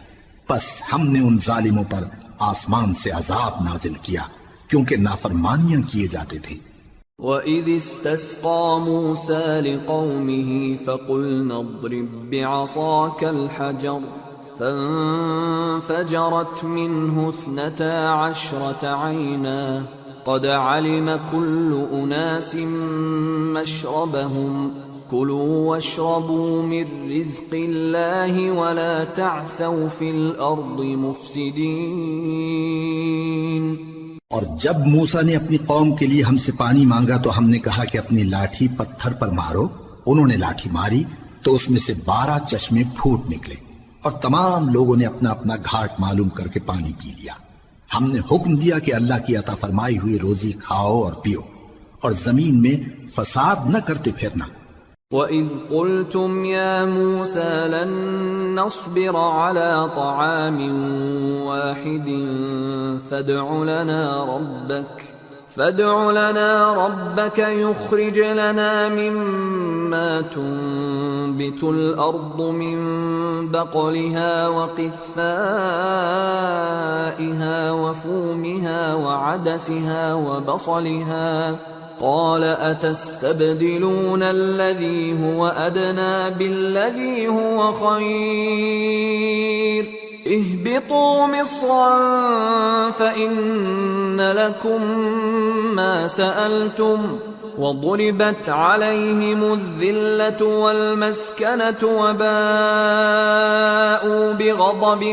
پس ہم نے ان ظالموں پر آسمان سے عذاب نازل کیا کیونکہ نافرمانیاں کیے جاتے تھے۔ وَإِذِ اسْتَسْقَىٰ مُوسَىٰ لِقَوْمِهِ فَقُلْنَا اضْرِب بِّعَصَاكَ الْحَجَرَ فانفجرت منه 12 عينا قد علم كل أناس مشربهم كلوا واشربوا من رزق الله ولا تعثوا في الأرض مفسدين۔ اور جب موسیٰ نے اپنی قوم کے لیے ہم سے پانی مانگا تو ہم نے کہا کہ اپنی لاٹھی پتھر پر مارو، انہوں نے لاٹھی ماری تو اس میں سے 12 چشمے پھوٹ نکلے اور تمام لوگوں نے اپنا اپنا گھاٹ معلوم کر کے پانی پی لیا۔ ہم نے حکم دیا کہ اللہ کی عطا فرمائی ہوئی روزی کھاؤ اور پیو اور زمین میں فساد نہ کرتے پھرنا۔ وَإِذْ قُلْتُمْ يَا مُوسَىٰ لَن نَّصْبِرَ عَلَىٰ طَعَامٍ وَاحِدٍ فادع لنا ربك يخرج لنا مما تنبت الأرض من بقلها وقثائها وفومها وعدسها وبصلها قال أتستبدلون الذي هو أدنى بالذي هو خير اهبطوا مصرا فإن لكم ما سألتم وضربت عليهم الذلة والمسكنة وباءوا بغضب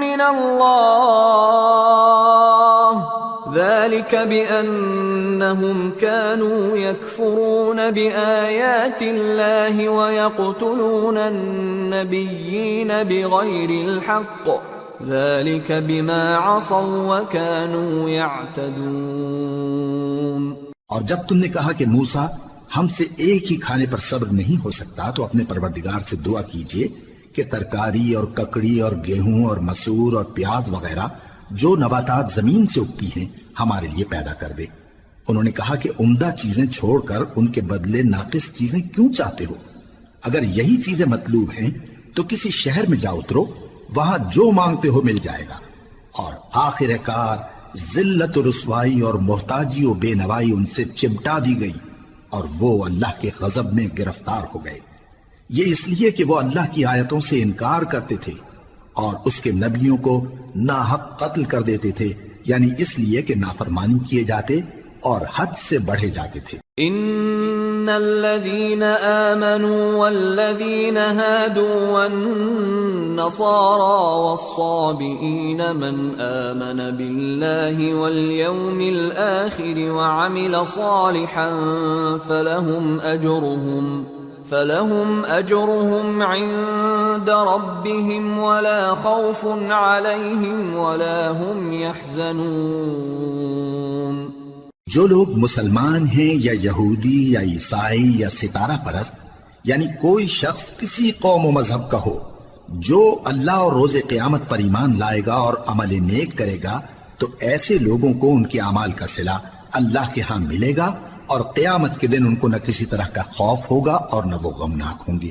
من الله ذلك بأنهم كانوا يكفرون بآيات الله ويقتلون النبيين بغير الحق ذلك بما عصوا وكانوا يعتدون۔ اور جب تم نے کہا کہ موسیٰ ہم سے ایک ہی کھانے پر صبر نہیں ہو سکتا تو اپنے پروردگار سے دعا کیجئے کہ ترکاری اور ککڑی اور گیہوں اور مسور اور پیاز وغیرہ جو نباتات زمین سے اگتی ہیں ہمارے لیے پیدا کر دے۔ انہوں نے کہا کہ عمدہ چیزیں چھوڑ کر ان کے بدلے ناقص چیزیں کیوں چاہتے ہو؟ اگر یہی چیزیں مطلوب ہیں تو کسی شہر میں جا اترو، وہاں جو مانگتے ہو مل جائے گا، اور آخر کار ذلت و رسوائی اور محتاجی و بے نوائی ان سے چمٹا دی گئی اور وہ اللہ کے غضب میں گرفتار ہو گئے، یہ اس لیے کہ وہ اللہ کی آیتوں سے انکار کرتے تھے اور اس کے نبیوں کو ناحق قتل کر دیتے تھے، یعنی اس لیے کہ نافرمانی کیے جاتے اور حد سے بڑھے جاتے تھے۔ ان الذين آمنوا والذين هادوا والنصارى والصابئين من آمن بالله واليوم الآخر وعمل صالحا فلهم أجرهم عند ربهم ولا خوف عليهم ولا هم يحزنون۔ جو لوگ مسلمان ہیں یا یہودی یا عیسائی یا ستارہ پرست، یعنی کوئی شخص کسی قوم و مذہب کا ہو، جو اللہ اور روز قیامت پر ایمان لائے گا اور عمل نیک کرے گا تو ایسے لوگوں کو ان کے اعمال کا صلہ اللہ کے ہاں ملے گا اور قیامت کے دن ان کو نہ کسی طرح کا خوف ہوگا اور نہ وہ غمناک ہوں گے۔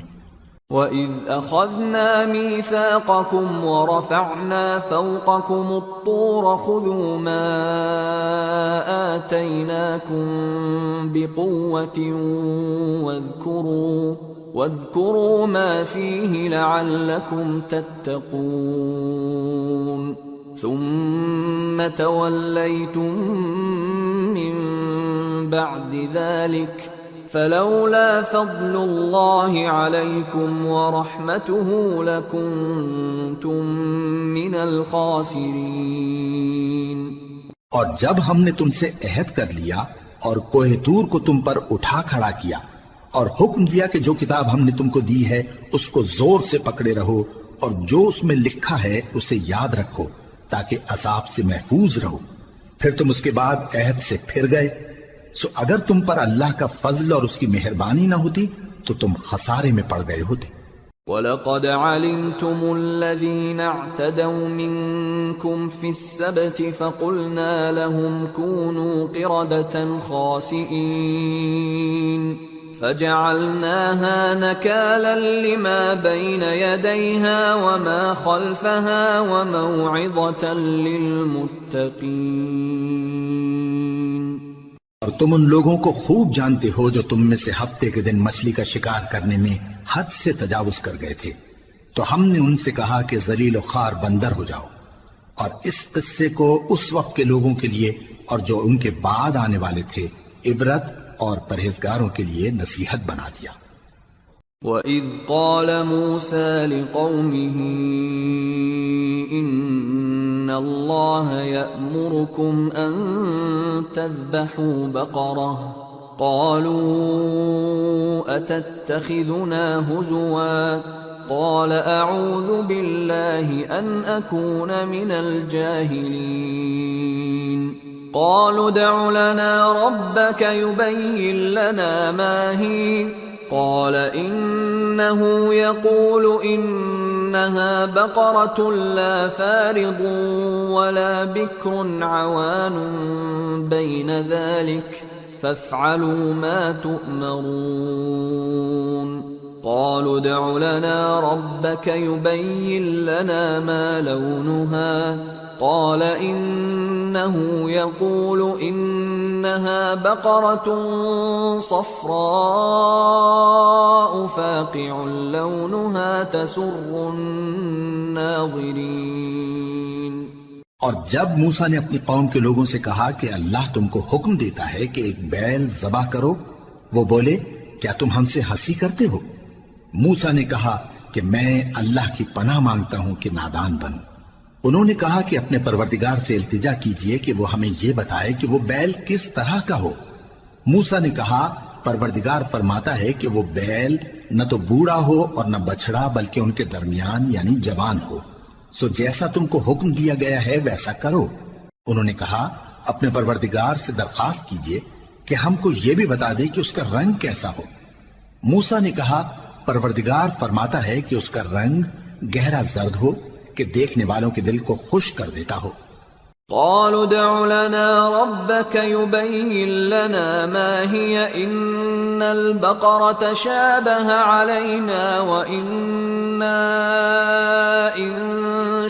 وَإِذْ أَخَذْنَا مِيثَاقَكُمْ وَرَفَعْنَا فَوْقَكُمُ الطُّورَ خُذُوا مَا آتَيْنَاكُمْ بِقُوَّةٍ وَاذْكُرُوا مَا فِيهِ لَعَلَّكُمْ تَتَّقُونَ ثُمَّ تَوَلَّيْتُمْ مِنْ بَعْدِ ذَلِكَ فلولا فضل اللہ علیکم ورحمتہ لکنتم من الخاسرین۔ اور جب ہم نے تم سے عہد کر لیا اور کوہ طور کو تم پر اٹھا کھڑا کیا اور حکم دیا کہ جو کتاب ہم نے تم کو دی ہے اس کو زور سے پکڑے رہو اور جو اس میں لکھا ہے اسے یاد رکھو تاکہ عذاب سے محفوظ رہو، پھر تم اس کے بعد عہد سے پھر گئے، سو اگر تم پر اللہ کا فضل اور اس کی مہربانی نہ ہوتی تو تم خسارے میں پڑ گئے ہوتے۔ وَلَقَدْ عَلِمْتُمُ الَّذِينَ اعْتَدَوْا مِنْكُمْ فِي السَّبْتِ فَقُلْنَا لَهُمْ كُونُوا قِرَدَةً خَاسِئِينَ فَجَعَلْنَاهَا نَكَالًا لِمَا بَيْنَ يَدَيْهَا وَمَا خَلْفَهَا وَمَوْعِظَةً لِلْمُتَّقِينَ۔ اور تم ان لوگوں کو خوب جانتے ہو جو تم میں سے ہفتے کے دن مچھلی کا شکار کرنے میں حد سے تجاوز کر گئے تھے، تو ہم نے ان سے کہا کہ ذلیل و خوار بندر ہو جاؤ، اور اس قصے کو اس وقت کے لوگوں کے لیے اور جو ان کے بعد آنے والے تھے عبرت اور پرہیزگاروں کے لیے نصیحت بنا دیا۔ وَإِذْ قَالَ مُوسَى لِقَوْمِهِ إِنَّ اللَّهَ يَأْمُرُكُمْ أَن تَذْبَحُوا بَقَرَةً قَالُوا أَتَتَّخِذُنَا هُزُوًا قَالَ أَعُوذُ بِاللَّهِ أَنْ أَكُونَ مِنَ الْجَاهِلِينَ قَالُوا ادْعُ لَنَا رَبَّكَ يُبَيِّن لَّنَا مَا هِيَ قال إنه يقول إنها بقرة لا فارض ولا بكر عوان بين ذلك فافعلوا ما تؤمرون قالوا ادع لنا ربك يبين لنا ما لونها قال إنه يقول إنها بقرة صفراء فاقع لونها تسر الناظرين۔ اور جب موسیٰ نے اپنی قوم کے لوگوں سے کہا کہ اللہ تم کو حکم دیتا ہے کہ ایک بیل ذبح کرو، وہ بولے کیا تم ہم سے ہنسی کرتے ہو؟ موسیٰ نے کہا کہ میں اللہ کی پناہ مانگتا ہوں کہ نادان بنوں۔ انہوں نے کہا کہ اپنے پروردگار سے التجا کیجئے کہ وہ ہمیں یہ بتائے کہ وہ بیل کس طرح کا ہو۔ موسیٰ نے کہا پروردگار فرماتا ہے کہ وہ بیل نہ تو بوڑھا ہو اور نہ بچڑا بلکہ ان کے درمیان یعنی جوان ہو، سو جیسا تم کو حکم دیا گیا ہے ویسا کرو۔ انہوں نے کہا اپنے پروردگار سے درخواست کیجئے کہ ہم کو یہ بھی بتا دے کہ اس کا رنگ کیسا ہو۔ موسیٰ نے کہا پروردگار فرماتا ہے کہ اس کا رنگ گہرا زرد ہو کہ دیکھنے والوں کے دل کو خوش کر دیتا ہو۔ قالوا ادع لنا ربك يبين لنا ما هي إن البقرة شابه علينا وإنا إن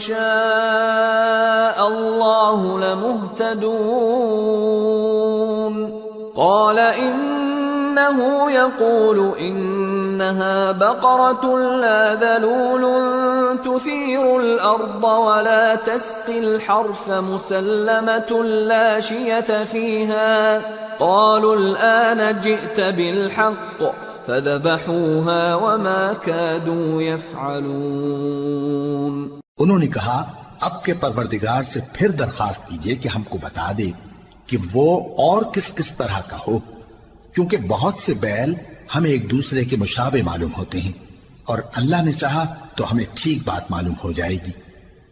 شاء الله لمهتدون قال إنه يقول إنها بقرة لا ذلول تثير الأرض ولا تسقي الحرث مسلمة لا شية فيها قالوا الآن جئت بالحق فذبحوها وما كادوا يفعلون. انہوں نے کہا اب کے پروردگار سے پھر درخواست کیجئے کہ ہم کو بتا دے کہ وہ اور کس کس طرح کا ہو، کیونکہ بہت سے بیل ہمیں ایک دوسرے کے مشابہ معلوم ہوتے ہیں، اور اللہ نے چاہا تو ہمیں ٹھیک بات معلوم ہو جائے گی.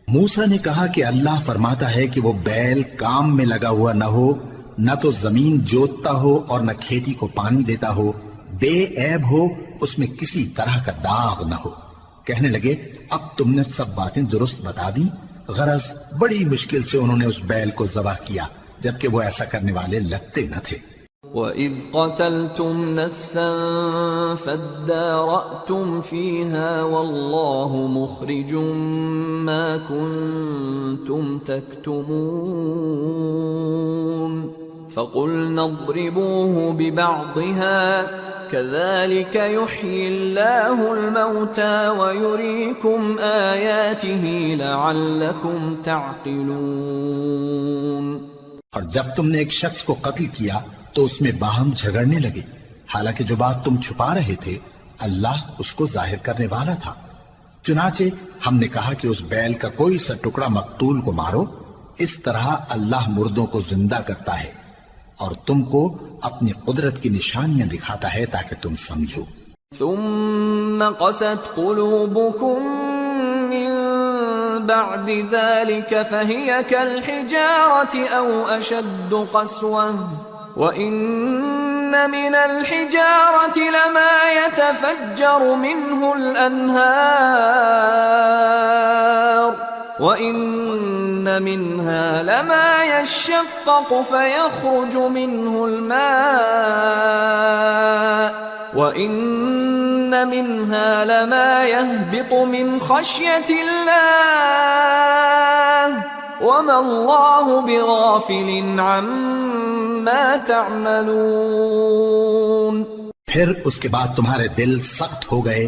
موسیٰ نے کہا کہ اللہ فرماتا ہے کہ وہ بیل کام میں لگا ہوا نہ ہو، نہ تو زمین جوتتا ہو اور نہ کھیتی کو پانی دیتا ہو، بے عیب ہو، اس میں کسی طرح کا داغ نہ ہو. کہنے لگے اب تم نے سب باتیں درست بتا دی. غرض بڑی مشکل سے انہوں نے اس بیل کو ذبح کیا، جبکہ وہ ایسا کرنے والے لگتے نہ تھے. وَإِذْ قَتَلْتُمْ نَفْسًا فَادَّارَأْتُمْ فِيهَا وَاللَّهُ مُخْرِجٌ مَا كُنْتُمْ تَكْتُمُونَ فَقُلْنَا اضْرِبُوهُ بِبَعْضِهَا كَذَلِكَ يُحْيِي اللَّهُ الْمَوْتَى وَيُرِيكُمْ آيَاتِهِ لَعَلَّكُمْ تَعْقِلُونَ. اور جب تم نے ایک شخص کو قتل کیا تو اس میں باہم جھگڑنے لگے، حالانکہ جو بات تم چھپا رہے تھے اللہ اس کو ظاہر کرنے والا تھا. چنانچہ ہم نے کہا کہ اس بیل کا کوئی سا ٹکڑا مقتول کو مارو، اس طرح اللہ مردوں کو زندہ کرتا ہے اور تم کو اپنی قدرت کی نشانیاں دکھاتا ہے تاکہ تم سمجھو. ثم قست قلوبكم من بعد ذلك فهي كالحجارة أو أشد قسوة وإن من الحجارة لما يتفجر منه الأنهار وَإِنَّ مِنْهَا لَمَا يَشَّقَّقُ فَيَخْرُجُ مِنْهُ الْمَاءُ وَإِنَّ مِنْهَا لَمَا يَهْبِطُ مِنْ خَشْيَةِ اللَّهِ وَمَا اللَّهُ بِغَافِلٍ عَمَّا تَعْمَلُونَ. پھر اس کے بعد تمہارے دل سخت ہو گئے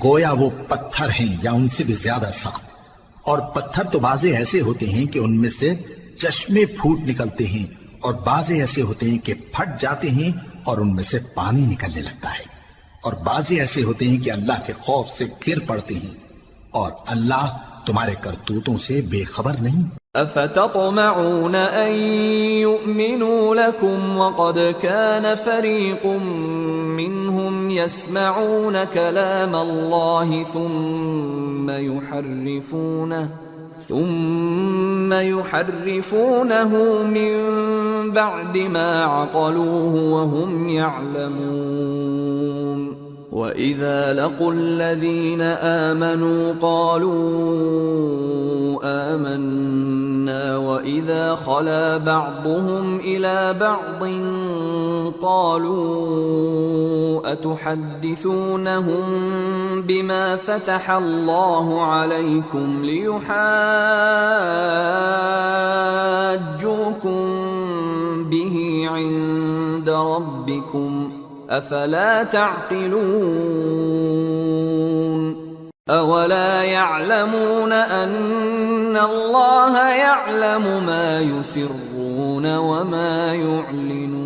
گویا وہ پتھر ہیں یا ان سے بھی زیادہ سخت. اور پتھر تو بعضے ایسے ہوتے ہیں کہ ان میں سے چشمے پھوٹ نکلتے ہیں، اور بعضے ایسے ہوتے ہیں کہ پھٹ جاتے ہیں اور ان میں سے پانی نکلنے لگتا ہے، اور بعضے ایسے ہوتے ہیں کہ اللہ کے خوف سے گر پڑتے ہیں، اور اللہ تمہارے کرتوتوں سے بے خبر نہیں. افتطمعون ان يؤمنوا لكم وقد كان فريق منهم يسمعون كلام الله ثم يحرفونه من بعد ما عقلوه وهم يعلمون. وَإِذَا لَقُوا الَّذِينَ آمَنُوا قَالُوا آمَنَّا وَإِذَا خَلَا بَعْضُهُمْ إِلَى بَعْضٍ قَالُوا أَتُحَدِّثُونَهُم بِمَا فَتَحَ اللَّهُ عَلَيْكُمْ لِيُحَاجُّوكُم بِهِ عِندَ رَبِّكُمْ افلا تعقلون. اولا يعلمون ان الله يعلم ما يسرون وما يعلنون.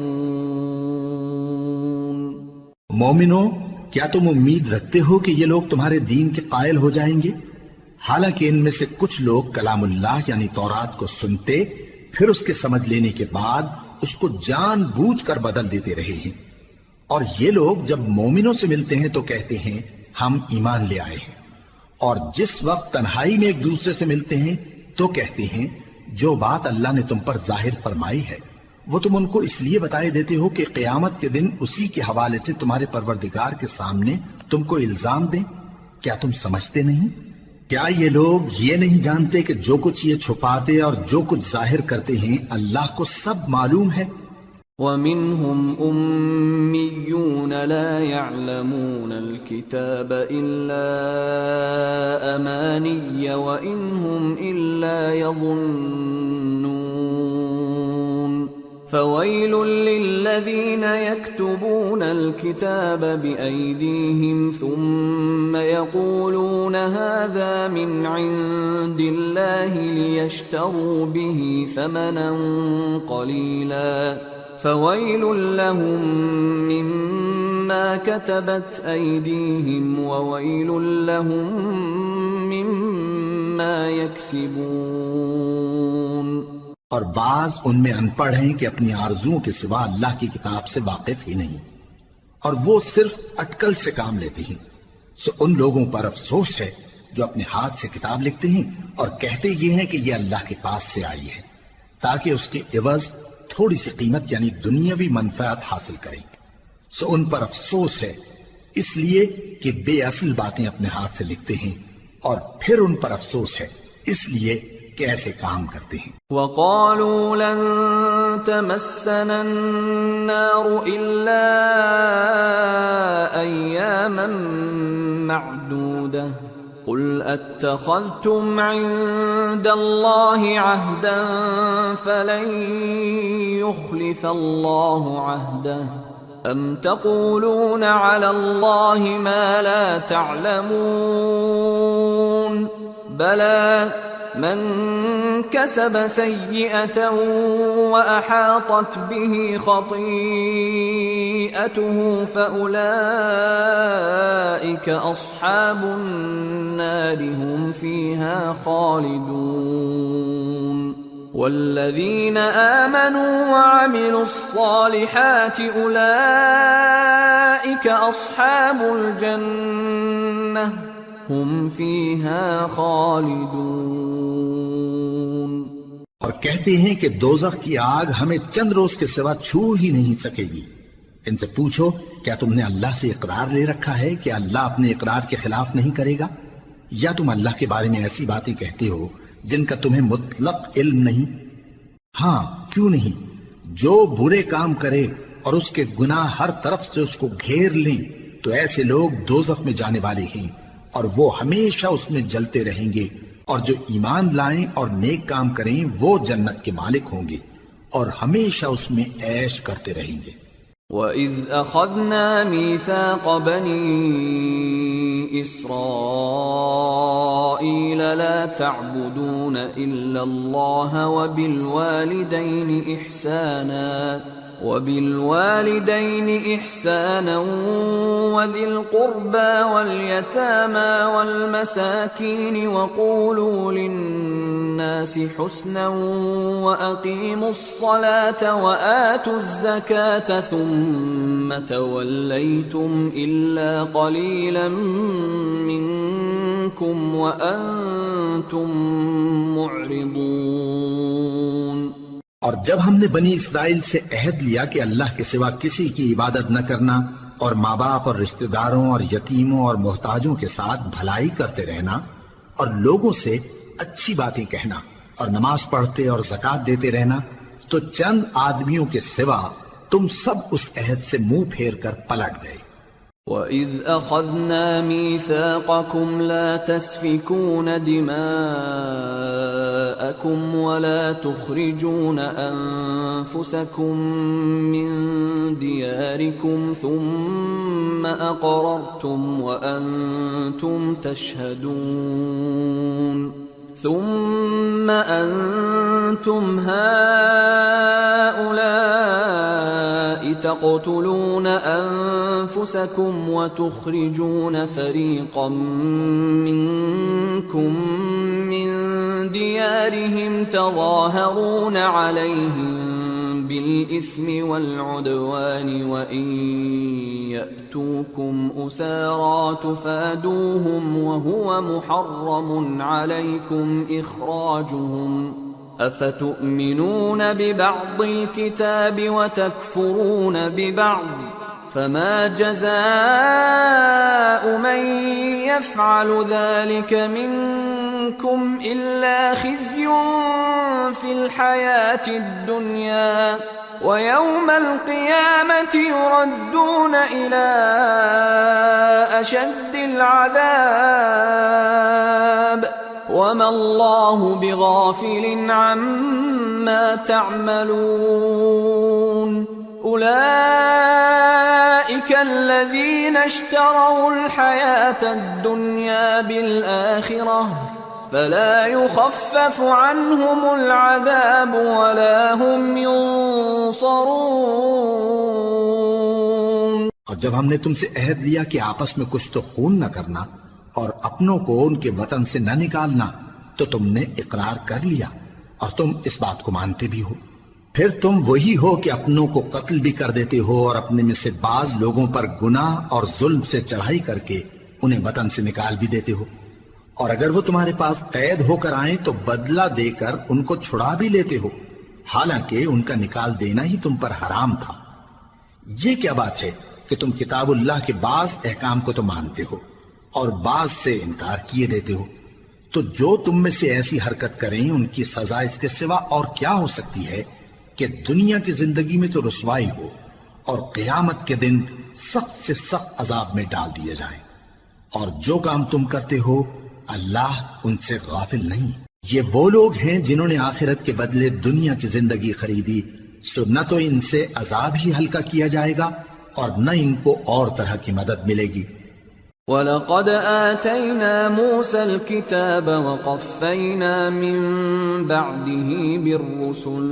مومنو، کیا تم امید رکھتے ہو کہ یہ لوگ تمہارے دین کے قائل ہو جائیں گے؟ حالانکہ ان میں سے کچھ لوگ کلام اللہ یعنی تورات کو سنتے پھر اس کے سمجھ لینے کے بعد اس کو جان بوجھ کر بدل دیتے رہے ہیں. اور یہ لوگ جب مومنوں سے ملتے ہیں تو کہتے ہیں ہم ایمان لے آئے ہیں، اور جس وقت تنہائی میں ایک دوسرے سے ملتے ہیں تو کہتے ہیں جو بات اللہ نے تم پر ظاہر فرمائی ہے وہ تم ان کو اس لیے بتائے دیتے ہو کہ قیامت کے دن اسی کے حوالے سے تمہارے پروردگار کے سامنے تم کو الزام دیں. کیا تم سمجھتے نہیں؟ کیا یہ لوگ یہ نہیں جانتے کہ جو کچھ یہ چھپاتے اور جو کچھ ظاہر کرتے ہیں اللہ کو سب معلوم ہے؟ وَمِنْهُمْ أُمِّيُّونَ لَا يَعْلَمُونَ الْكِتَابَ إِلَّا أَمَانِيَّ وَإِنْ هُمْ إِلَّا يَظُنُّونَ فويل للذين يكتبون الكتاب بأيديهم ثم يقولون هذا من عند الله ليشتروا به ثمنا قليلا فويل لهم مما كتبت أيديهم وويل لهم مما يكسبون۔ اور بعض ان میں ان پڑھ ہیں کہ اپنی آرزوؤں کے سوا اللہ کی کتاب سے واقف ہی نہیں، اور وہ صرف اٹکل سے کام لیتے ہیں۔ سو ان لوگوں پر افسوس ہے جو اپنے ہاتھ سے کتاب لکھتے ہیں اور کہتے یہ ہیں کہ یہ اللہ کے پاس سے آئی ہے، تاکہ اس کے عوض تھوڑی سی قیمت یعنی دنیاوی منفعت حاصل کریں۔ سو ان پر افسوس ہے اس لیے کہ بے اصل باتیں اپنے ہاتھ سے لکھتے ہیں، اور پھر ان پر افسوس ہے اس لیے کہ ایسے کام کرتے ہیں۔ وَقَالُوا لَن تَمَسَّنَا النَّارُ إِلَّا أَيَّامًا مَّعْدُودَةً قُلْ أَتَّخَذْتُمْ عِندَ اللَّهِ عَهْدًا فَلَن يُخْلِفَ اللَّهُ عَهْدَهُ أَمْ تَقُولُونَ عَلَى اللَّهِ مَا لَا تَعْلَمُونَ بَلَى من كسب سيئة وأحاطت به خطيئته فأولئك أصحاب النار هم فيها خالدون والذين آمنوا وعملوا الصالحات أولئك أصحاب الجنة ہم فیہا خالدون۔ اور کہتے ہیں کہ دوزخ کی آگ ہمیں چند روز کے سوا چھو ہی نہیں سکے گی۔ ان سے پوچھو کیا تم نے اللہ سے اقرار لے رکھا ہے کہ اللہ اپنے اقرار کے خلاف نہیں کرے گا، یا تم اللہ کے بارے میں ایسی باتیں کہتے ہو جن کا تمہیں مطلق علم نہیں؟ ہاں کیوں نہیں، جو برے کام کرے اور اس کے گناہ ہر طرف سے اس کو گھیر لیں تو ایسے لوگ دوزخ میں جانے والے ہیں، اور وہ ہمیشہ اس میں جلتے رہیں گے، اور جو ایمان لائیں اور نیک کام کریں وہ جنت کے مالک ہوں گے اور ہمیشہ اس میں عیش کرتے رہیں گے۔ وَإِذْ أَخَذْنَا مِيثَاقَ بَنِي إِسْرَائِيلَ لَا تَعْبُدُونَ إِلَّا اللَّهَ وَبِالْوَالِدَيْنِ إِحْسَانًا وَذِي الْقُرْبَى وَالْيَتَامَى وَالْمَسَاكِينِ وَقُولُوا لِلنَّاسِ حُسْنًا وَأَقِيمُوا الصَّلَاةَ وَآتُوا الزَّكَاةَ ثُمَّ تَوَلَّيْتُمْ إِلَّا قَلِيلًا مِّنكُمْ وَأَنتُمْ مُعْرِضُونَ۔ اور جب ہم نے بنی اسرائیل سے عہد لیا کہ اللہ کے سوا کسی کی عبادت نہ کرنا، اور ماں باپ اور رشتہ داروں اور یتیموں اور محتاجوں کے ساتھ بھلائی کرتے رہنا، اور لوگوں سے اچھی باتیں کہنا، اور نماز پڑھتے اور زکوٰۃ دیتے رہنا، تو چند آدمیوں کے سوا تم سب اس عہد سے منہ پھیر کر پلٹ گئے۔ وَإِذْ أَخَذْنَا مِيثَاقَكُمْ لَا تَسْفِكُونَ دِمَاءَكُمْ وَلَا تُخْرِجُونَ أَنفُسَكُمْ مِنْ دِيَارِكُمْ ثُمَّ أَقْرَرْتُمْ وَأَنْتُمْ تَشْهَدُونَ ثُمَّ أَنْتُمْ هَؤُلَاءِ تَقْتُلُونَ أَنفُسَكُمْ وَتُخْرِجُونَ فَرِيقًا مِّنكُمْ مِنْ دِيَارِهِمْ تَظَاهَرُونَ عَلَيْهِمْ بِالْإِثْمِ وَالْعُدْوَانِ وَإِنْ يَأْتُوكُمْ أُسَارَى تُفَادُوهُمْ وَهُوَ مُحَرَّمٌ عَلَيْكُمْ إِخْرَاجُهُمْ أَفَتُؤْمِنُونَ بِبَعْضِ الْكِتَابِ وَتَكْفُرُونَ بِبَعْضٍ فَمَا جَزَاءُ مَنْ يَفْعَلُ ذَلِكَ مِنْكُمْ إِلَّا خِزْيٌ فِي الْحَيَاةِ الدُّنْيَا وَيَوْمَ الْقِيَامَةِ يُرَدُّونَ إِلَى أَشَدِّ الْعَذَابِ وما الله بغافل عما تعملون أولئك الذين اشتروا الحياة الدنيا بالآخرة فلا يخفف عنهم العذاب ولا هم ينصرون۔ اور جب ہم نے تم سے عہد لیا کہ آپس میں کچھ تو خون نہ کرنا اور اپنوں کو ان کے وطن سے نہ نکالنا، تو تم نے اقرار کر لیا اور تم اس بات کو مانتے بھی ہو۔ پھر تم وہی ہو کہ اپنوں کو قتل بھی کر دیتے ہو اور اپنے میں سے بعض لوگوں پر گناہ اور ظلم سے چڑھائی کر کے انہیں وطن سے نکال بھی دیتے ہو، اور اگر وہ تمہارے پاس قید ہو کر آئیں تو بدلہ دے کر ان کو چھڑا بھی لیتے ہو، حالانکہ ان کا نکال دینا ہی تم پر حرام تھا۔ یہ کیا بات ہے کہ تم کتاب اللہ کے بعض احکام کو تو مانتے ہو اور بعض سے انکار کیے دیتے ہو؟ تو جو تم میں سے ایسی حرکت کریں ان کی سزا اس کے سوا اور کیا ہو سکتی ہے کہ دنیا کی زندگی میں تو رسوائی ہو اور قیامت کے دن سخت سے سخت عذاب میں ڈال دیے جائیں۔ اور جو کام تم کرتے ہو اللہ ان سے غافل نہیں۔ یہ وہ لوگ ہیں جنہوں نے آخرت کے بدلے دنیا کی زندگی خریدی، سو نہ تو ان سے عذاب ہی ہلکا کیا جائے گا اور نہ ان کو اور طرح کی مدد ملے گی۔ وَلَقَدْ آتَيْنَا مُوسَى الْكِتَابَ وَقَفَّيْنَا مِن بَعْدِهِ بِالرُّسُلِ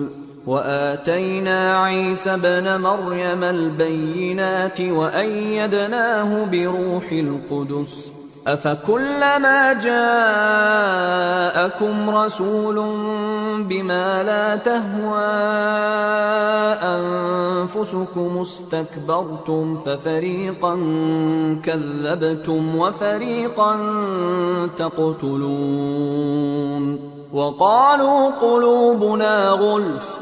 وَآتَيْنَا عِيسَى ابْنَ مَرْيَمَ الْبَيِّنَاتِ وَأَيَّدْنَاهُ بِرُوحِ الْقُدُسِ أَفَكُلَّمَا جَاءَكُمْ رَسُولٌ بِمَا لَا تَهْوَى أَنفُسُكُمُ اسْتَكْبَرْتُمْ فَفَرِيقًا كَذَّبْتُمْ وَفَرِيقًا تَقْتُلُونَ وَقَالُوا قُلُوبُنَا غُلْفٌ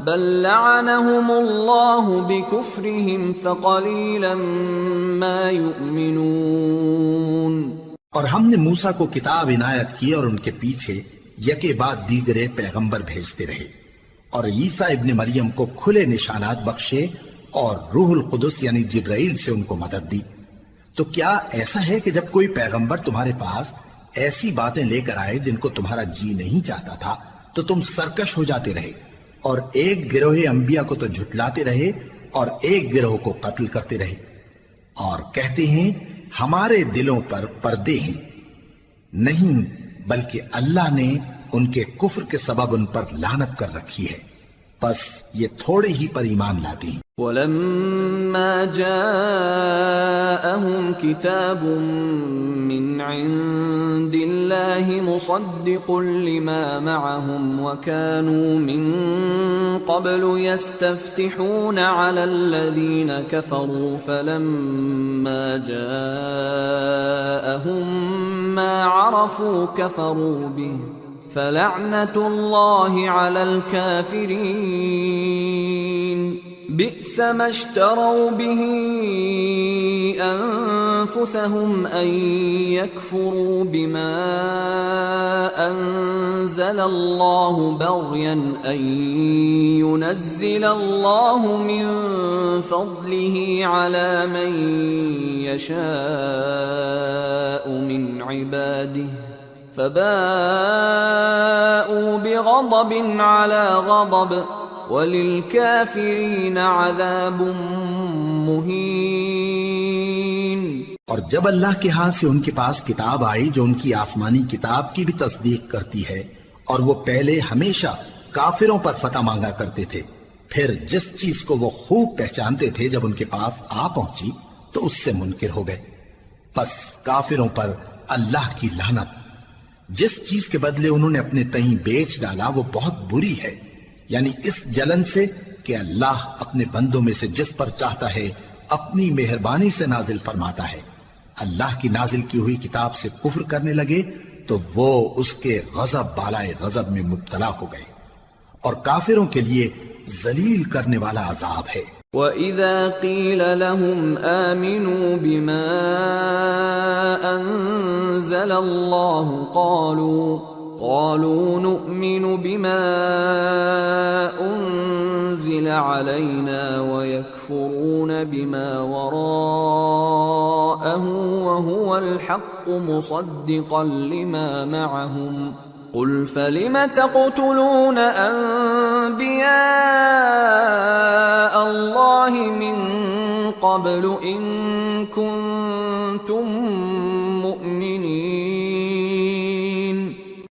بَل لَّعَنَهُمُ اللَّهُ بِكُفْرِهِمْ فَقَلِيلًا مَّا يُؤْمِنُونَ۔ اور ہم نے موسیٰ کو کتاب عنایت کی اور ان کے پیچھے یکے بعد دیگرے پیغمبر بھیجتے رہے، اور عیسیٰ ابن مریم کو کھلے نشانات بخشے اور روح القدس یعنی جبرائیل سے ان کو مدد دی۔ تو کیا ایسا ہے کہ جب کوئی پیغمبر تمہارے پاس ایسی باتیں لے کر آئے جن کو تمہارا جی نہیں چاہتا تھا تو تم سرکش ہو جاتے رہے، اور ایک گروہ انبیاء کو تو جھٹلاتے رہے اور ایک گروہ کو قتل کرتے رہے، اور کہتے ہیں ہمارے دلوں پر پردے ہیں؟ نہیں، بلکہ اللہ نے ان کے کفر کے سبب ان پر لعنت کر رکھی ہے، بس یہ تھوڑے ہی پر ایمان لاتے ہیں۔ وَلَمَّا جَاءَهُمْ كِتَابٌ مِّنْ عِندِ اللَّهِ مُصَدِّقٌ لِّمَا مَعَهُمْ وَكَانُوا مِن قَبْلُ يَسْتَفْتِحُونَ عَلَى الَّذِينَ كَفَرُوا فَلَمَّا جَاءَهُم مَّا عَرَفُوا كَفَرُوا بِهِ فَلَعْنَةُ اللَّهِ عَلَى الْكَافِرِينَ بئس ما اشتروا به أنفسهم أن يكفروا بما أنزل الله بغيا أن ينزل الله من فضله على من يشاء من عباده فباءوا بغضب على غضب وَلِلْكَافِرِينَ عَذَابٌ مُّهِينٌ۔ اور جب اللہ کے ہاں سے ان کے پاس کتاب آئی جو ان کی آسمانی کتاب کی بھی تصدیق کرتی ہے، اور وہ پہلے ہمیشہ کافروں پر فتح مانگا کرتے تھے، پھر جس چیز کو وہ خوب پہچانتے تھے جب ان کے پاس آ پہنچی تو اس سے منکر ہو گئے، بس کافروں پر اللہ کی لعنت۔ جس چیز کے بدلے انہوں نے اپنے تئیں بیچ ڈالا وہ بہت بری ہے، یعنی اس جلن سے کہ اللہ اپنے بندوں میں سے جس پر چاہتا ہے اپنی مہربانی سے نازل فرماتا ہے۔ اللہ کی نازل کی ہوئی کتاب سے کفر کرنے لگے تو وہ اس کے غضب بالائے غضب میں مبتلا ہو گئے، اور کافروں کے لیے ذلیل کرنے والا عذاب ہے۔ وَإِذَا قِيلَ لَهُمْ آمِنُوا بِمَا أَنزَلَ اللَّهُ قالوا نؤمن بما أنزل علينا ويكفرون بما وراءه وهو الحق مصدقا لما معهم قل فلم تقتلون أنبياء الله من قبل إن كنتم مؤمنين۔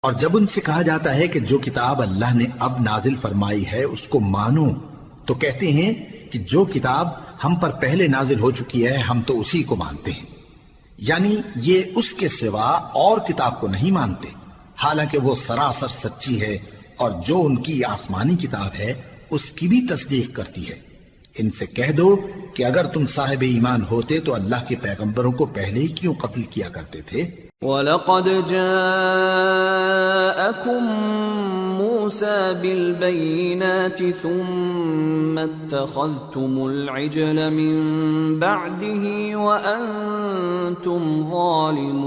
اور جب ان سے کہا جاتا ہے کہ جو کتاب اللہ نے اب نازل فرمائی ہے اس کو مانو، تو کہتے ہیں کہ جو کتاب ہم پر پہلے نازل ہو چکی ہے ہم تو اسی کو مانتے ہیں، یعنی یہ اس کے سوا اور کتاب کو نہیں مانتے، حالانکہ وہ سراسر سچی ہے اور جو ان کی آسمانی کتاب ہے اس کی بھی تصدیق کرتی ہے۔ ان سے کہہ دو کہ اگر تم صاحب ایمان ہوتے تو اللہ کے پیغمبروں کو پہلے ہی کیوں قتل کیا کرتے تھے؟ وَلَقَدْ جَاءَكُم مُوسَى بِالْبَيِّنَاتِ ثُمَّ اتَّخَذْتُمُ الْعِجْلَ مِن بَعْدِهِ وَأَنتُمْ ظَالِمُونَ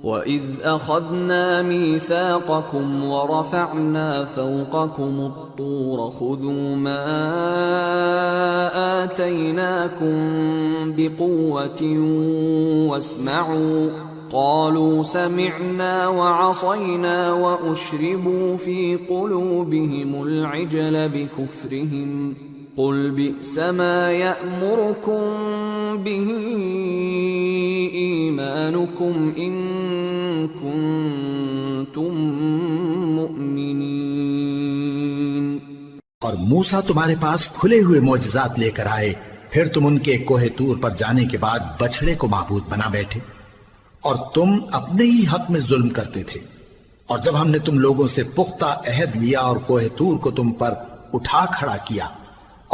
وَإِذْ أَخَذْنَا مِيثَاقَكُمْ وَرَفَعْنَا فَوْقَكُمُ الطُّورَ خُذُوا مَا آتَيْنَاكُمْ بِقُوَّةٍ وَاسْمَعُوا قَالُوا سَمِعْنَا وَعَصَيْنَا وَأُشْرِبُوا فِي قُلُوبِهِمُ الْعِجْلَ بِكُفْرِهِمْ قُلْ بِئْسَ مَا يَأْمُرُكُمْ بِهِ إِيمَانُكُمْ إِن كُنتُم مُّؤْمِنِينَ۔ اور موسیٰ تمہارے پاس کھلے ہوئے معجزات لے کر آئے، پھر تم ان کے کوہ طور پر جانے کے بعد بچڑے کو معبود بنا بیٹھے، اور تم اپنے ہی حق میں ظلم کرتے تھے۔ اور جب ہم نے تم لوگوں سے پختہ عہد لیا اور کوہ طور کو تم پر اٹھا کھڑا کیا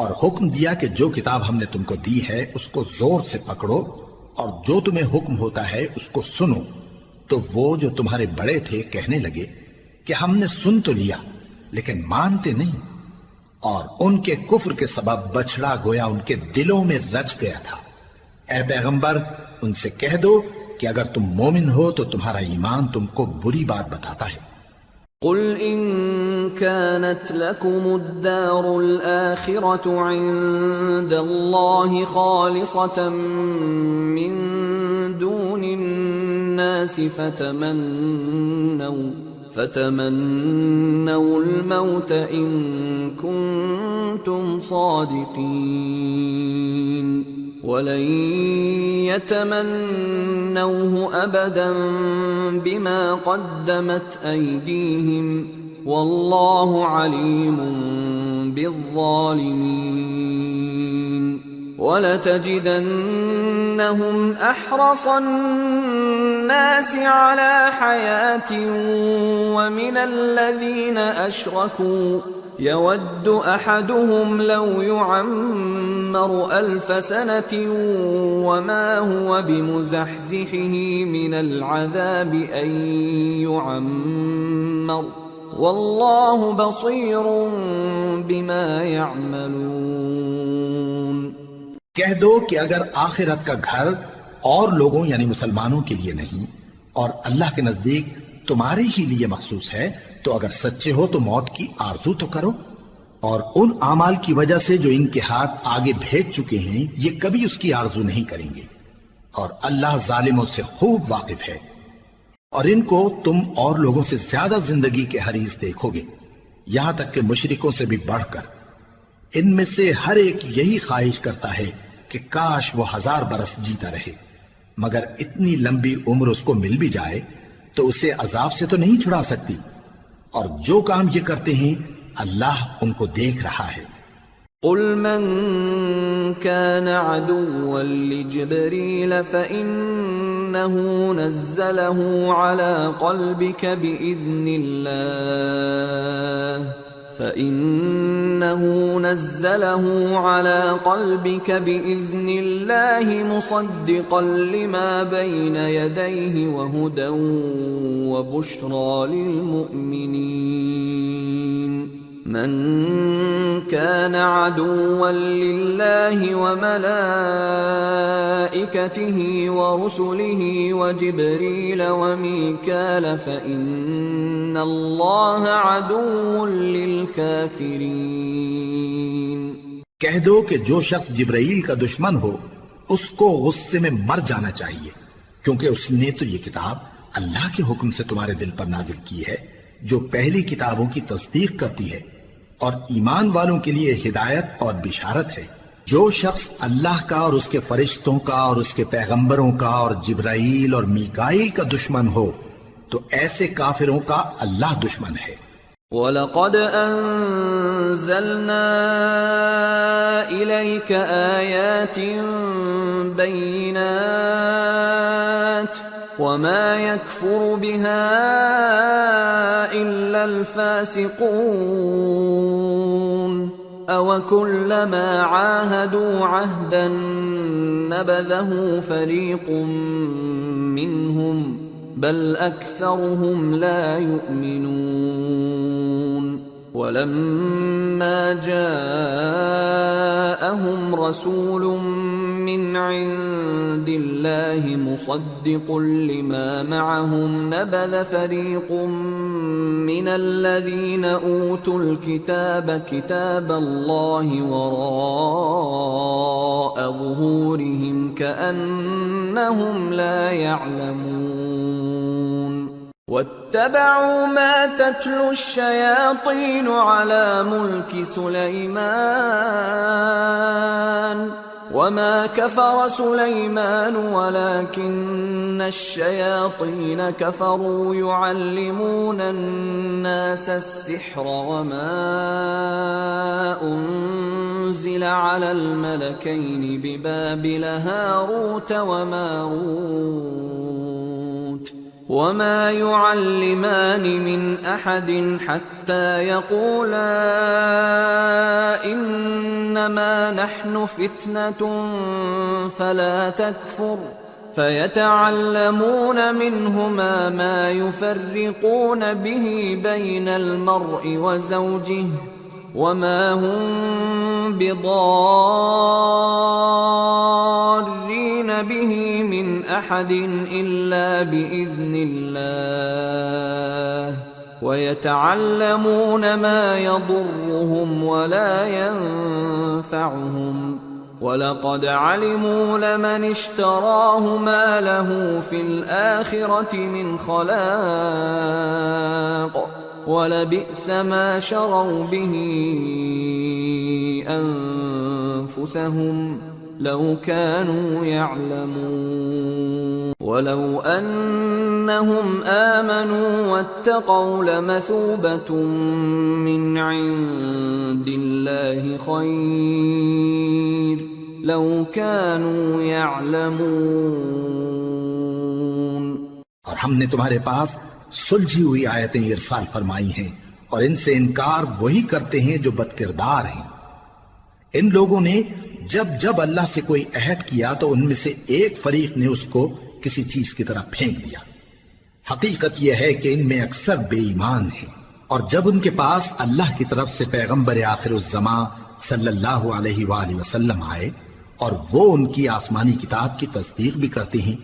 اور حکم دیا کہ جو کتاب ہم نے تم کو دی ہے اس کو زور سے پکڑو اور جو تمہیں حکم ہوتا ہے اس کو سنو، تو وہ جو تمہارے بڑے تھے کہنے لگے کہ ہم نے سن تو لیا لیکن مانتے نہیں، اور ان کے کفر کے سبب بچڑا گویا ان کے دلوں میں رچ گیا تھا۔ اے پیغمبر ان سے کہہ دو کہ اگر تم مومن ہو تو تمہارا ایمان تم کو بری بات بتاتا ہے۔ قل إن كانت لكم الدار الآخرة عند الله خالصة من دون الناس فتمنوا الموت إن كنتم صادقين ولن يتمنوه أبدا بما قدمت أيديهم والله عليم بالظالمين ولتجدنهم أحرص الناس على حياة ومن الذين أشركوا يود أحدهم لو يعمر 1000 سنة وما هو بمزحزحه من العذاب أن يعمر والله بصير بما يعملون۔ کہہ دو کہ اگر آخرت کا گھر اور لوگوں یعنی مسلمانوں کے لیے نہیں اور اللہ کے نزدیک تمہارے ہی لیے مخصوص ہے تو اگر سچے ہو تو موت کی آرزو تو کرو، اور ان اعمال کی وجہ سے جو ان کے ہاتھ آگے بھیج چکے ہیں یہ کبھی اس کی آرزو نہیں کریں گے، اور اللہ ظالموں سے خوب واقف ہے۔ اور ان کو تم اور لوگوں سے زیادہ زندگی کے حریص دیکھو گے، یہاں تک کہ مشرکوں سے بھی بڑھ کر۔ ان میں سے ہر ایک یہی خواہش کرتا ہے کہ کاش وہ 1000 برس جیتا رہے، مگر اتنی لمبی عمر اس کو مل بھی جائے تو اسے عذاب سے تو نہیں چھڑا سکتی، اور جو کام یہ کرتے ہیں اللہ ان کو دیکھ رہا ہے۔ قل من كان عدوا لجبريل فإنه نزله على قلبك بإذن الله مصدقا لما بين يديه وهدى وبشرى للمؤمنين۔ من كان عدوا لله وملائكته ورسله وجبريل وميكال فإن الله عدو للكافرين۔ کہہ دو کہ جو شخص جبرائیل کا دشمن ہو اس کو غصے میں مر جانا چاہیے، کیونکہ اس نے تو یہ کتاب اللہ کے حکم سے تمہارے دل پر نازل کی ہے جو پہلی کتابوں کی تصدیق کرتی ہے اور ایمان والوں کے لیے ہدایت اور بشارت ہے۔ جو شخص اللہ کا اور اس کے فرشتوں کا اور اس کے پیغمبروں کا اور جبرائیل اور میکائیل کا دشمن ہو تو ایسے کافروں کا اللہ دشمن ہے۔ وَلَقَدْ أَنزَلْنَا إِلَيْكَ آيَاتٍ بَيِّنَاتٍ وَمَا يَكْفُرُ بِهَا إِلَّا الْفَاسِقُونَ أَوَكُلَّمَا عَاهَدُوا عَهْدًا نَبَذَهُ فَرِيقٌ مِّنْهُمْ بل أكثرهم لا يؤمنون۔ ولما جاءهم رسول من عند الله مصدق لما معهم نبذ فريق من الذين أوتوا الكتاب كتاب الله وراء ظهورهم كأنهم لا يعلمون۔ واتبعوا ما تتلو الشياطين على ملك سليمان وما كفر سليمان ولكن الشياطين كفروا يعلمون الناس السحر وما أنزل على الملكين ببابل هاروت وماروت وما يعلمان من أحد حتى يقولا إنما نحن فتنة فلا تكفر فيتعلمون منهما ما يفرقون به بين المرء وزوجه وما هم بضارين به من أحد إلا بإذن الله ويتعلمون ما يضرهم ولا ينفعهم وَلَقَدْ عَلِمُوا لَمَنِ اشْتَرَاهُ مَا لَهُ فِي الْآخِرَةِ مِنْ خَلَاقٍ وَلَبِئْسَ مَا شَرَوْا بِهِ أَنفُسَهُمْ لَوْ كَانُوا يَعْلَمُونَ وَلَوْ أَنَّهُمْ آمَنُوا وَاتَّقَوْا لَمَثُوبَةٌ مِّنْ عِندِ اللَّهِ خَيْرٌ لَوْ كَانُوا يَعْلَمُونَ۔ اور ہم نے تمہارے پاس سلجھی ہوئی آیتیں ارسال فرمائی ہیں اور ان سے انکار وہی کرتے ہیں جو بدکردار ہیں۔ ان لوگوں نے جب جب اللہ سے کوئی عہد کیا تو ان میں سے ایک فریق نے اس کو کسی چیز کی طرح پھینک دیا۔ حقیقت یہ ہے کہ ان میں اکثر بے ایمان ہیں، اور جب ان کے پاس اللہ کی طرف سے پیغمبر آخر الزمان صلی اللہ علیہ وآلہ وسلم آئے اور وہ ان کی آسمانی کتاب کی تصدیق بھی کرتے ہیں،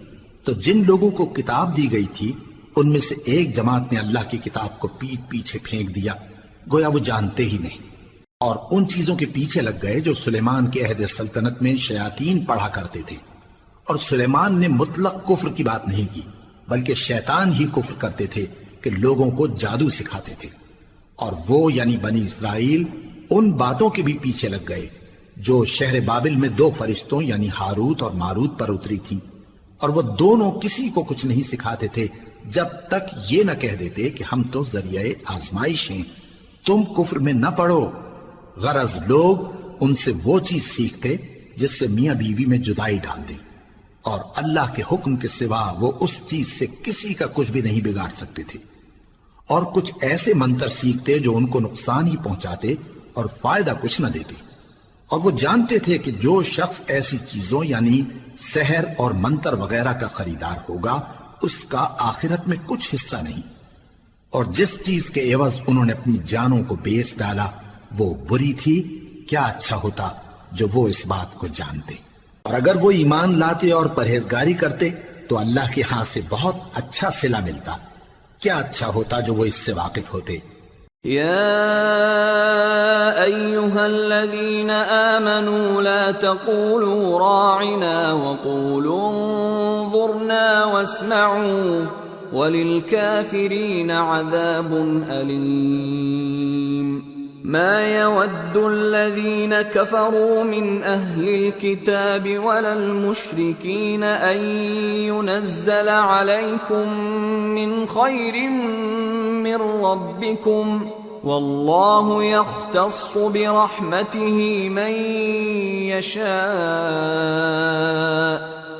تو جن لوگوں کو کتاب دی گئی تھی ان میں سے ایک جماعت نے اللہ کی کتاب کو پیٹ پیچھے پھینک دیا، گویا وہ جانتے ہی نہیں، اور ان چیزوں کے پیچھے لگ گئے جو سلیمان کے عہد سلطنت میں شیاطین پڑھا کرتے تھے۔ اور سلیمان نے مطلق کفر کی بات نہیں کی، بلکہ شیطان ہی کفر کرتے تھے کہ لوگوں کو جادو سکھاتے تھے، اور وہ یعنی بنی اسرائیل ان باتوں کے بھی پیچھے لگ گئے جو شہر بابل میں دو فرشتوں یعنی ہاروت اور ماروت پر اتری تھی، اور وہ دونوں کسی کو کچھ نہیں سکھاتے تھے جب تک یہ نہ کہہ دیتے کہ ہم تو ذریعہ آزمائش ہیں، تم کفر میں نہ پڑو۔ غرض لوگ ان سے وہ چیز سیکھتے جس سے میاں بیوی میں جدائی ڈال دیں، اور اللہ کے حکم کے سوا وہ اس چیز سے کسی کا کچھ بھی نہیں بگاڑ سکتے تھے، اور کچھ ایسے منتر سیکھتے جو ان کو نقصان ہی پہنچاتے اور فائدہ کچھ نہ دیتے، اور وہ جانتے تھے کہ جو شخص ایسی چیزوں یعنی سحر اور منتر وغیرہ کا خریدار ہوگا اس کا آخرت میں کچھ حصہ نہیں، اور جس چیز کے عوض انہوں نے اپنی جانوں کو بیچ ڈالا وہ بری تھی، کیا اچھا ہوتا جو وہ اس بات کو جانتے۔ اور اگر وہ ایمان لاتے اور پرہیزگاری کرتے تو اللہ کے ہاں سے بہت اچھا صلہ ملتا، کیا اچھا ہوتا جو وہ اس سے واقف ہوتے۔ يا أيها الذين آمنوا لا تقولوا راعنا وقولوا انظرنا واسمعوا وللكافرين عذاب أليم ما يود الذين كفروا من أهل الكتاب ولا المشركين أن ينزل عليكم من خير من ربكم والله يختص برحمته من يشاء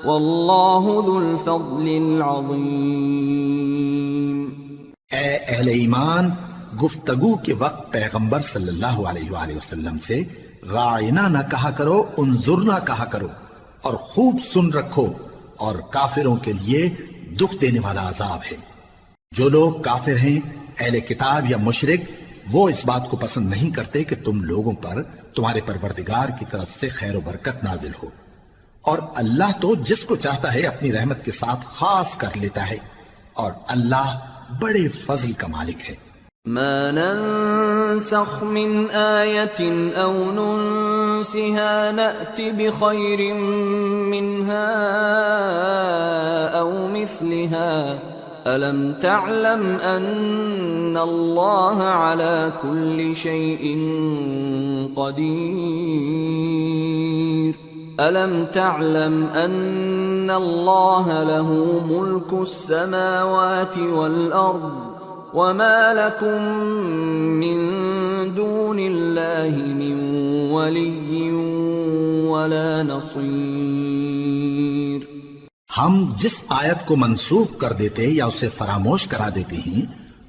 والله ذو الفضل العظيم۔ اے اہل ایمان، گفتگو کے وقت پیغمبر صلی اللہ علیہ وآلہ وسلم سے راعنا نہ کہا کرو، انظرنا کہا کرو، اور خوب سن رکھو، اور کافروں کے لیے دکھ دینے والا عذاب ہے۔ جو لوگ کافر ہیں، اہل کتاب یا مشرک، وہ اس بات کو پسند نہیں کرتے کہ تم لوگوں پر تمہارے پروردگار کی طرف سے خیر و برکت نازل ہو، اور اللہ تو جس کو چاہتا ہے اپنی رحمت کے ساتھ خاص کر لیتا ہے، اور اللہ بڑے فضل کا مالک ہے۔ ما ننسخ من آية أو ننسها نأت بخير منها أو مثلها ألم تعلم أن الله على كل شيء قدير ألم تعلم أن الله له ملك السماوات والأرض وما لكم من دون الله من ولي ولا نصير۔ ہم جس آیت کو منسوخ کر دیتے یا اسے فراموش کرا دیتے ہیں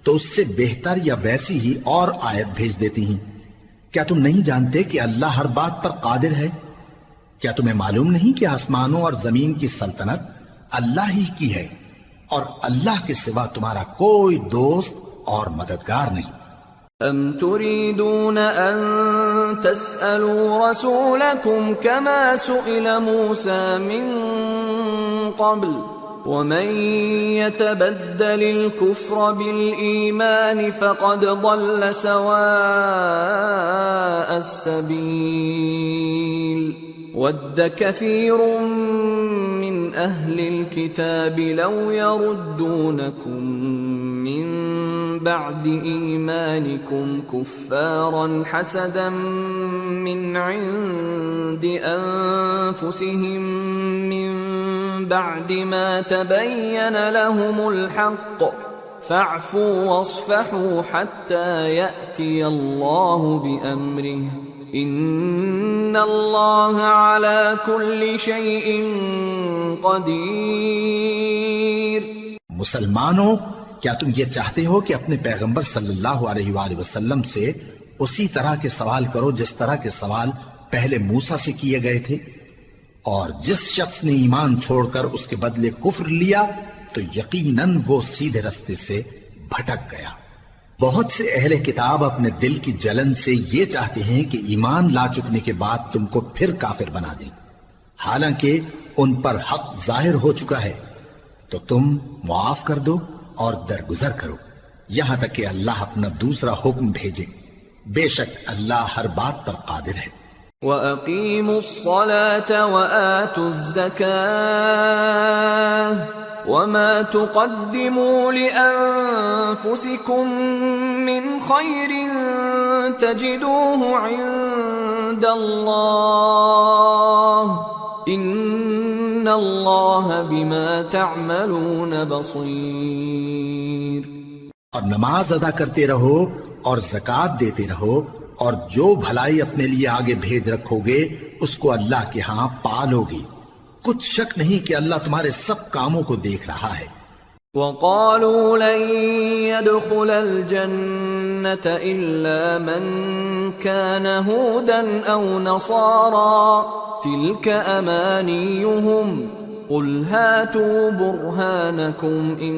تو اس سے بہتر یا ویسی ہی اور آیت بھیج دیتی ہیں۔ کیا تم نہیں جانتے کہ اللہ ہر بات پر قادر ہے؟ کیا تمہیں معلوم نہیں کہ آسمانوں اور زمین کی سلطنت اللہ ہی کی ہے، اور اللہ کے سوا تمہارا کوئی دوست اور مددگار نہیں۔ ام تريدون ان تسألوا رسولكم كما سئل موسى من قبل ومن يتبدل الكفر بالإيمان فقد ضل سواء السبيل ود كثير من أهل الكتاب لو يردونكم من بعد إيمانكم كفارا حسدا من عند أنفسهم من بعد ما تبين لهم الحق فاعفوا واصفحوا حتى يأتي الله بأمره ان اللہ علی کل شیء قدیر۔ مسلمانوں، کیا تم یہ چاہتے ہو کہ اپنے پیغمبر صلی اللہ علیہ وآلہ وسلم سے اسی طرح کے سوال کرو جس طرح کے سوال پہلے موسیٰ سے کیے گئے تھے؟ اور جس شخص نے ایمان چھوڑ کر اس کے بدلے کفر لیا تو یقیناً وہ سیدھے رستے سے بھٹک گیا۔ بہت سے اہل کتاب اپنے دل کی جلن سے یہ چاہتے ہیں کہ ایمان لا چکنے کے بعد تم کو پھر کافر بنا دیں، حالانکہ ان پر حق ظاہر ہو چکا ہے، تو تم معاف کر دو اور درگزر کرو یہاں تک کہ اللہ اپنا دوسرا حکم بھیجے۔ بے شک اللہ ہر بات پر قادر ہے۔ وَأَقِيمُوا الصَّلَاةَ وَآتُوا الزَّكَاةَ وَمَا تُقَدِّمُوا لِأَنفُسِكُم مِّنْ خَيْرٍ تَجِدُوهُ عِندَ اللَّهِ إِنَّ اللَّهَ بِمَا تَعْمَلُونَ بَصِيرٌ۔ اور نماز ادا کرتے رہو اور زکوٰۃ دیتے رہو، اور جو بھلائی اپنے لیے آگے بھیج رکھو گے اس کو اللہ کے ہاں پالو گے۔ کچھ شک نہیں کہ اللہ تمہارے سب کاموں کو دیکھ رہا ہے۔ وَقَالُوا لَن يَدْخُلَ الْجَنَّةَ إِلَّا مَن كَانَ هُودًا أَوْ نَصَارَىٰ تِلْكَ أَمَانِيُّهُمْ قل هاتوا برهانكم إن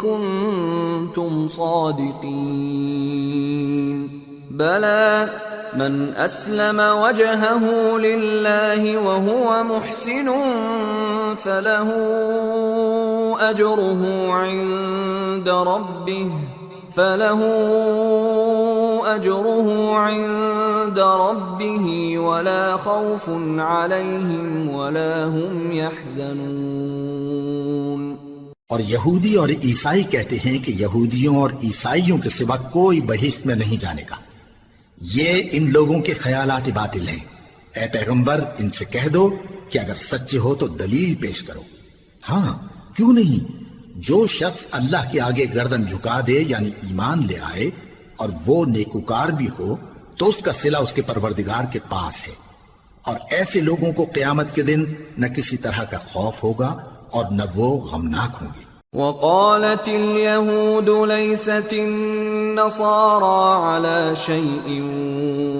كنتم صادقين بلى من أسلم وجهه لله وهو محسن فله أجره عند ربه ولا خوف عليهم ولا هم يحزنون۔ اور یہودی اور عیسائی کہتے ہیں کہ یہودیوں اور عیسائیوں کے سوا کوئی بہشت میں نہیں جانے کا۔ یہ ان لوگوں کے خیالات باطل ہیں۔ اے پیغمبر ان سے کہہ دو کہ اگر سچے ہو تو دلیل پیش کرو۔ ہاں کیوں نہیں، جو شخص اللہ کے آگے گردن جھکا دے یعنی ایمان لے آئے اور وہ نیکوکار بھی ہو تو اس کا صلہ اس کے پروردگار کے پاس ہے، اور ایسے لوگوں کو قیامت کے دن نہ کسی طرح کا خوف ہوگا اور نہ وہ غمناک ہوں گے۔ وقالت اليهود ليست النصارى على شيء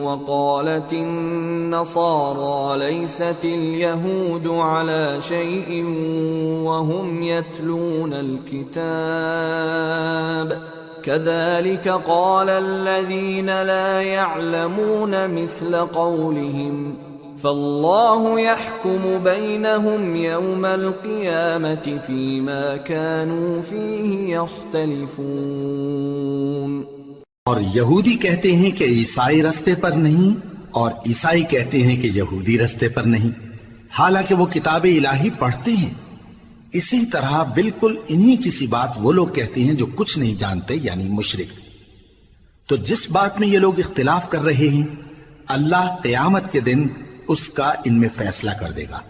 وقالت النصارى ليست اليهود على شيء وهم يتلون الكتاب كذلك قال الذين لا يعلمون مثل قولهم فالله يحكم بينهم يوم القيامة فيما كانوا فيه يختلفون۔ اور یہودی کہتے ہیں کہ عیسائی رستے پر نہیں، اور عیسائی کہتے ہیں کہ یہودی رستے پر نہیں، حالانکہ وہ کتاب الہی پڑھتے ہیں۔ اسی طرح بالکل انہی کسی بات وہ لوگ کہتے ہیں جو کچھ نہیں جانتے یعنی مشرک۔ تو جس بات میں یہ لوگ اختلاف کر رہے ہیں اللہ قیامت کے دن اس کا ان میں فیصلہ کر دے گا۔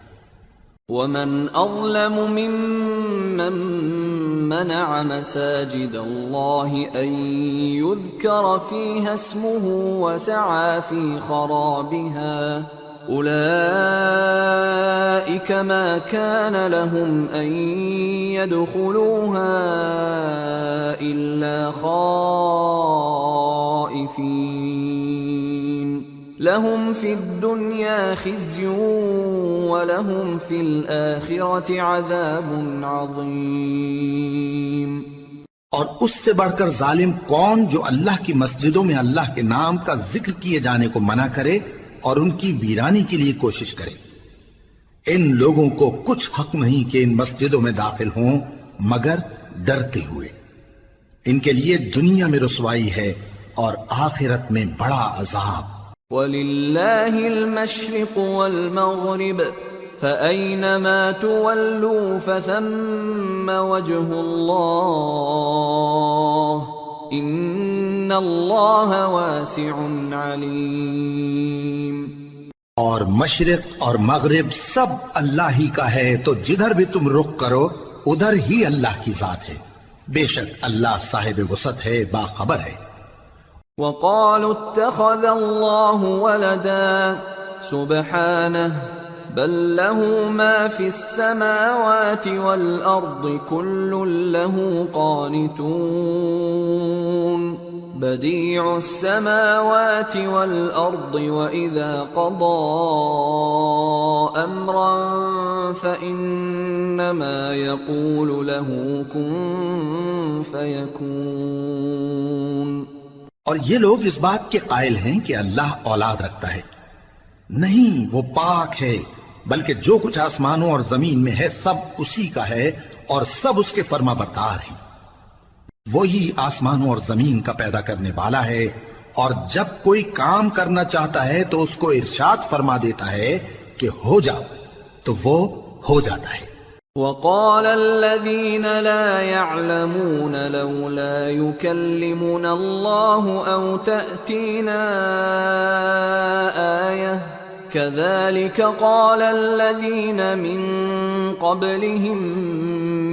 ومن اظلم ممن منع مساجد الله ان يذكر فيها اسمه وسعى في خرابها اولئك ما كان لهم ان يدخلوها الا خائفين لهم في الدنيا خزي ولهم في الآخرة عذاب عظيم۔ اور اس سے بڑھ کر ظالم کون جو اللہ کی مسجدوں میں اللہ کے نام کا ذکر کیے جانے کو منع کرے اور ان کی ویرانی کے لیے کوشش کرے۔ ان لوگوں کو کچھ حق نہیں کہ ان مسجدوں میں داخل ہوں مگر ڈرتے ہوئے۔ ان کے لیے دنیا میں رسوائی ہے اور آخرت میں بڑا عذاب۔ وَلِلَّهِ الْمَشْرِقُ وَالْمَغْرِبُ فَأَيْنَمَا تُوَلُّوا فَثَمَّ وَجْهُ اللَّهِ إِنَّ اللَّهَ وَاسِعٌ عَلِيمٌ۔ اور مشرق اور مغرب سب اللہ ہی کا ہے، تو جدھر بھی تم رخ کرو ادھر ہی اللہ کی ذات ہے، بے شک اللہ صاحب وسعت ہے، باخبر ہے۔ وقالوا اتخذ الله ولدا سبحانه بل له ما في السماوات والأرض كل له قانتون بديع السماوات والأرض وإذا قضى أمرا فإنما يقول له كن فيكون۔ اور یہ لوگ اس بات کے قائل ہیں کہ اللہ اولاد رکھتا ہے، نہیں، وہ پاک ہے، بلکہ جو کچھ آسمانوں اور زمین میں ہے سب اسی کا ہے اور سب اس کے فرما بردار ہیں۔ وہی آسمانوں اور زمین کا پیدا کرنے والا ہے، اور جب کوئی کام کرنا چاہتا ہے تو اس کو ارشاد فرما دیتا ہے کہ ہو جاؤ، تو وہ ہو جاتا ہے۔ وقال الذين لا يعلمون لولا يكلمنا الله أو تأتينا آية كذلك قال الذين من قبلهم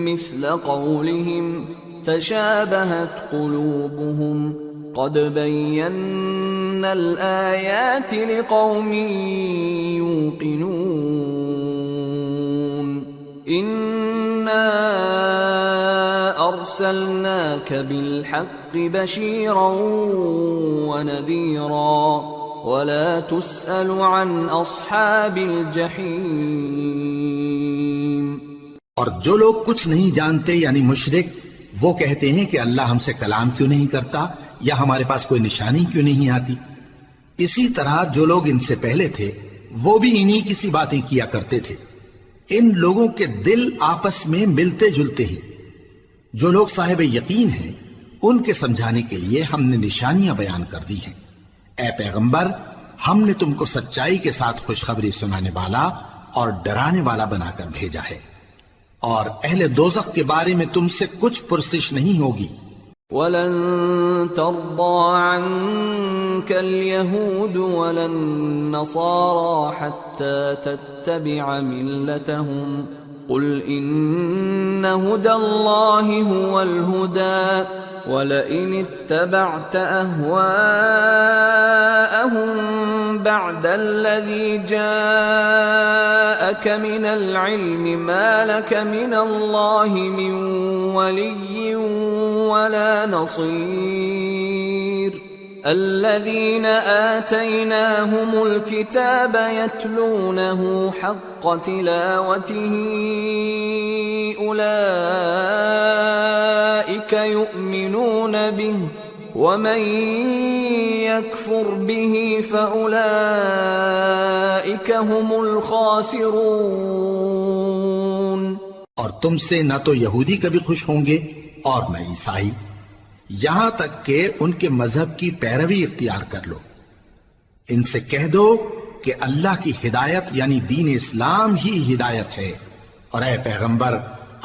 مثل قولهم تشابهت قلوبهم قد بينا الآيات لقوم يوقنون إنا أرسلناك بالحق بشيرا ونذيرا ولا تسأل عن أصحاب الجحيم۔ اور جو لوگ کچھ نہیں جانتے یعنی مشرک، وہ کہتے ہیں کہ اللہ ہم سے کلام کیوں نہیں کرتا یا ہمارے پاس کوئی نشانی کیوں نہیں آتی۔ اسی طرح جو لوگ ان سے پہلے تھے وہ بھی انہی کسی باتیں کیا کرتے تھے۔ ان لوگوں کے دل آپس میں ملتے جلتے ہیں۔ جو لوگ صاحب یقین ہیں ان کے سمجھانے کے لیے ہم نے نشانیاں بیان کر دی ہیں۔ اے پیغمبر، ہم نے تم کو سچائی کے ساتھ خوشخبری سنانے والا اور ڈرانے والا بنا کر بھیجا ہے، اور اہل دوزخ کے بارے میں تم سے کچھ پرسش نہیں ہوگی۔ وَلَن تَرْضَىٰ عَنكَ الْيَهُودُ وَلَا النَّصَارَىٰ حَتَّىٰ تَتَّبِعَ مِلَّتَهُمْ قُلْ إِنَّ هُدَى اللَّهِ هُوَ الْهُدَىٰ وَلَئِنِ اتَّبَعْتَ أَهْوَاءَهُم بَعْدَ الَّذِي جَاءَكَ مِنَ الْعِلْمِ مَا لَكَ مِنَ اللَّهِ مِن وَلِيٍّ وَلَا نَصِيرٍ الَّذِينَ آتَيْنَاهُمُ الْكِتَابَ يَتْلُونَهُ حَقَّ تِلَاوَتِهِ أُولَئِكَ يُؤْمِنُونَ بِهِ وَمَن يَكْفُرْ بِهِ فَأُولَئِكَ هُمُ الْخَاسِرُونَ۔ اور تم سے نہ تو یہودی کبھی خوش ہوں گے اور نہ عیسائی، یہاں تک کہ ان کے مذہب کی پیروی اختیار کر لو۔ ان سے کہہ دو کہ اللہ کی ہدایت یعنی دین اسلام ہی ہدایت ہے، اور اے پیغمبر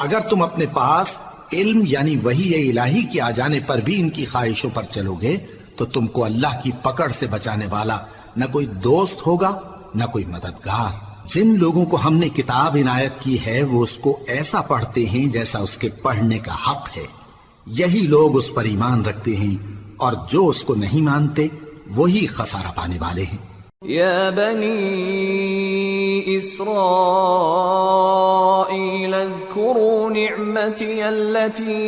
اگر تم اپنے پاس علم یعنی وحی الہی کے آ جانے پر بھی ان کی خواہشوں پر چلو گے تو تم کو اللہ کی پکڑ سے بچانے والا نہ کوئی دوست ہوگا نہ کوئی مددگار۔ جن لوگوں کو ہم نے کتاب عنایت کی ہے وہ اس کو ایسا پڑھتے ہیں جیسا اس کے پڑھنے کا حق ہے، یہی لوگ اس پر ایمان رکھتے ہیں، اور جو اس کو نہیں مانتے وہی خسارہ پانے والے ہیں۔ یا بنی اسرائیل اذکروا نعمتی التي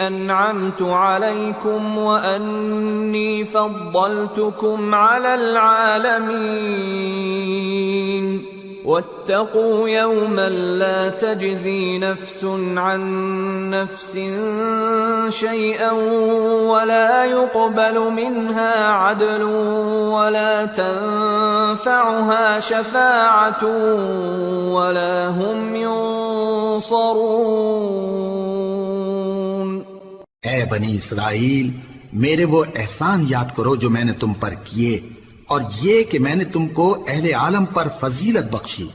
انعمت علیکم وانی فضلتکم علی العالمین واتقوا يوما لا تجزي نفس عن نفس شيئا ولا يقبل منها عدل ولا تنفعها شفاعة ولا هم ينصرون۔ اے بنی اسرائیل، میرے وہ احسان یاد کرو جو میں نے تم پر کیے، اور یہ کہ میں نے تم کو اہل عالم پر فضیلت بخشی،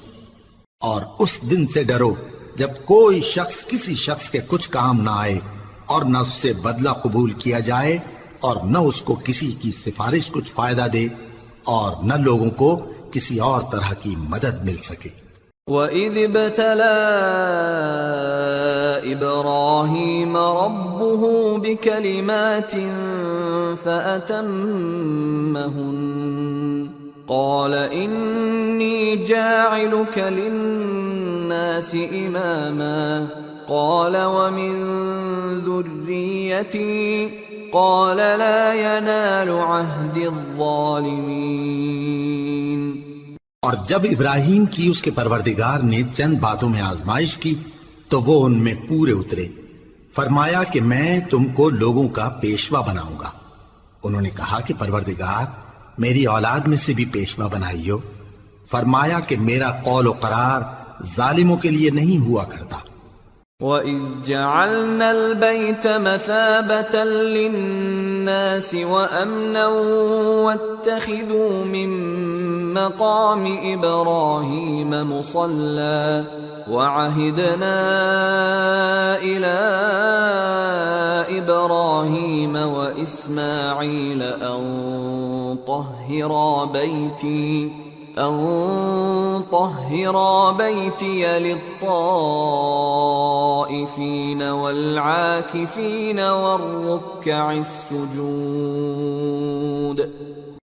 اور اس دن سے ڈرو جب کوئی شخص کسی شخص کے کچھ کام نہ آئے، اور نہ اس سے بدلہ قبول کیا جائے، اور نہ اس کو کسی کی سفارش کچھ فائدہ دے، اور نہ لوگوں کو کسی اور طرح کی مدد مل سکے۔ وَإِذِ ابْتَلَىٰ إِبْرَاهِيمَ رَبُّهُ بِكَلِمَاتٍ فَأَتَمَّهُنَّ قَالَ إِنِّي جَاعِلُكَ لِلنَّاسِ إِمَامًا قَالَ وَمِن ذُرِّيَّتِي قَالَ لَا يَنَالُ عَهْدِ الظَّالِمِينَ۔ اور جب ابراہیم کی اس کے پروردگار نے چند باتوں میں آزمائش کی تو وہ ان میں پورے اترے۔ فرمایا کہ میں تم کو لوگوں کا پیشوا بناؤں گا۔ انہوں نے کہا کہ پروردگار میری اولاد میں سے بھی پیشوا بنائیو۔ فرمایا کہ میرا قول و قرار ظالموں کے لیے نہیں ہوا کرتا۔ وَإِذْ جَعَلْنَا الْبَيْتَ مَثَابَةً لِلنَّاسِ وَأَمْنًا وَاتَّخِذُوا مِن مَّقَامِ إِبْرَاهِيمَ مُصَلًّى وَعَهِدْنَا إِلَىٰ إِبْرَاهِيمَ وَإِسْمَاعِيلَ أَن طَهِّرَا بَيْتِيَ لِلطَّائِفِينَ وَالْعَاكِفِينَ وَالرُّكَّعِ السُّجُودِ۔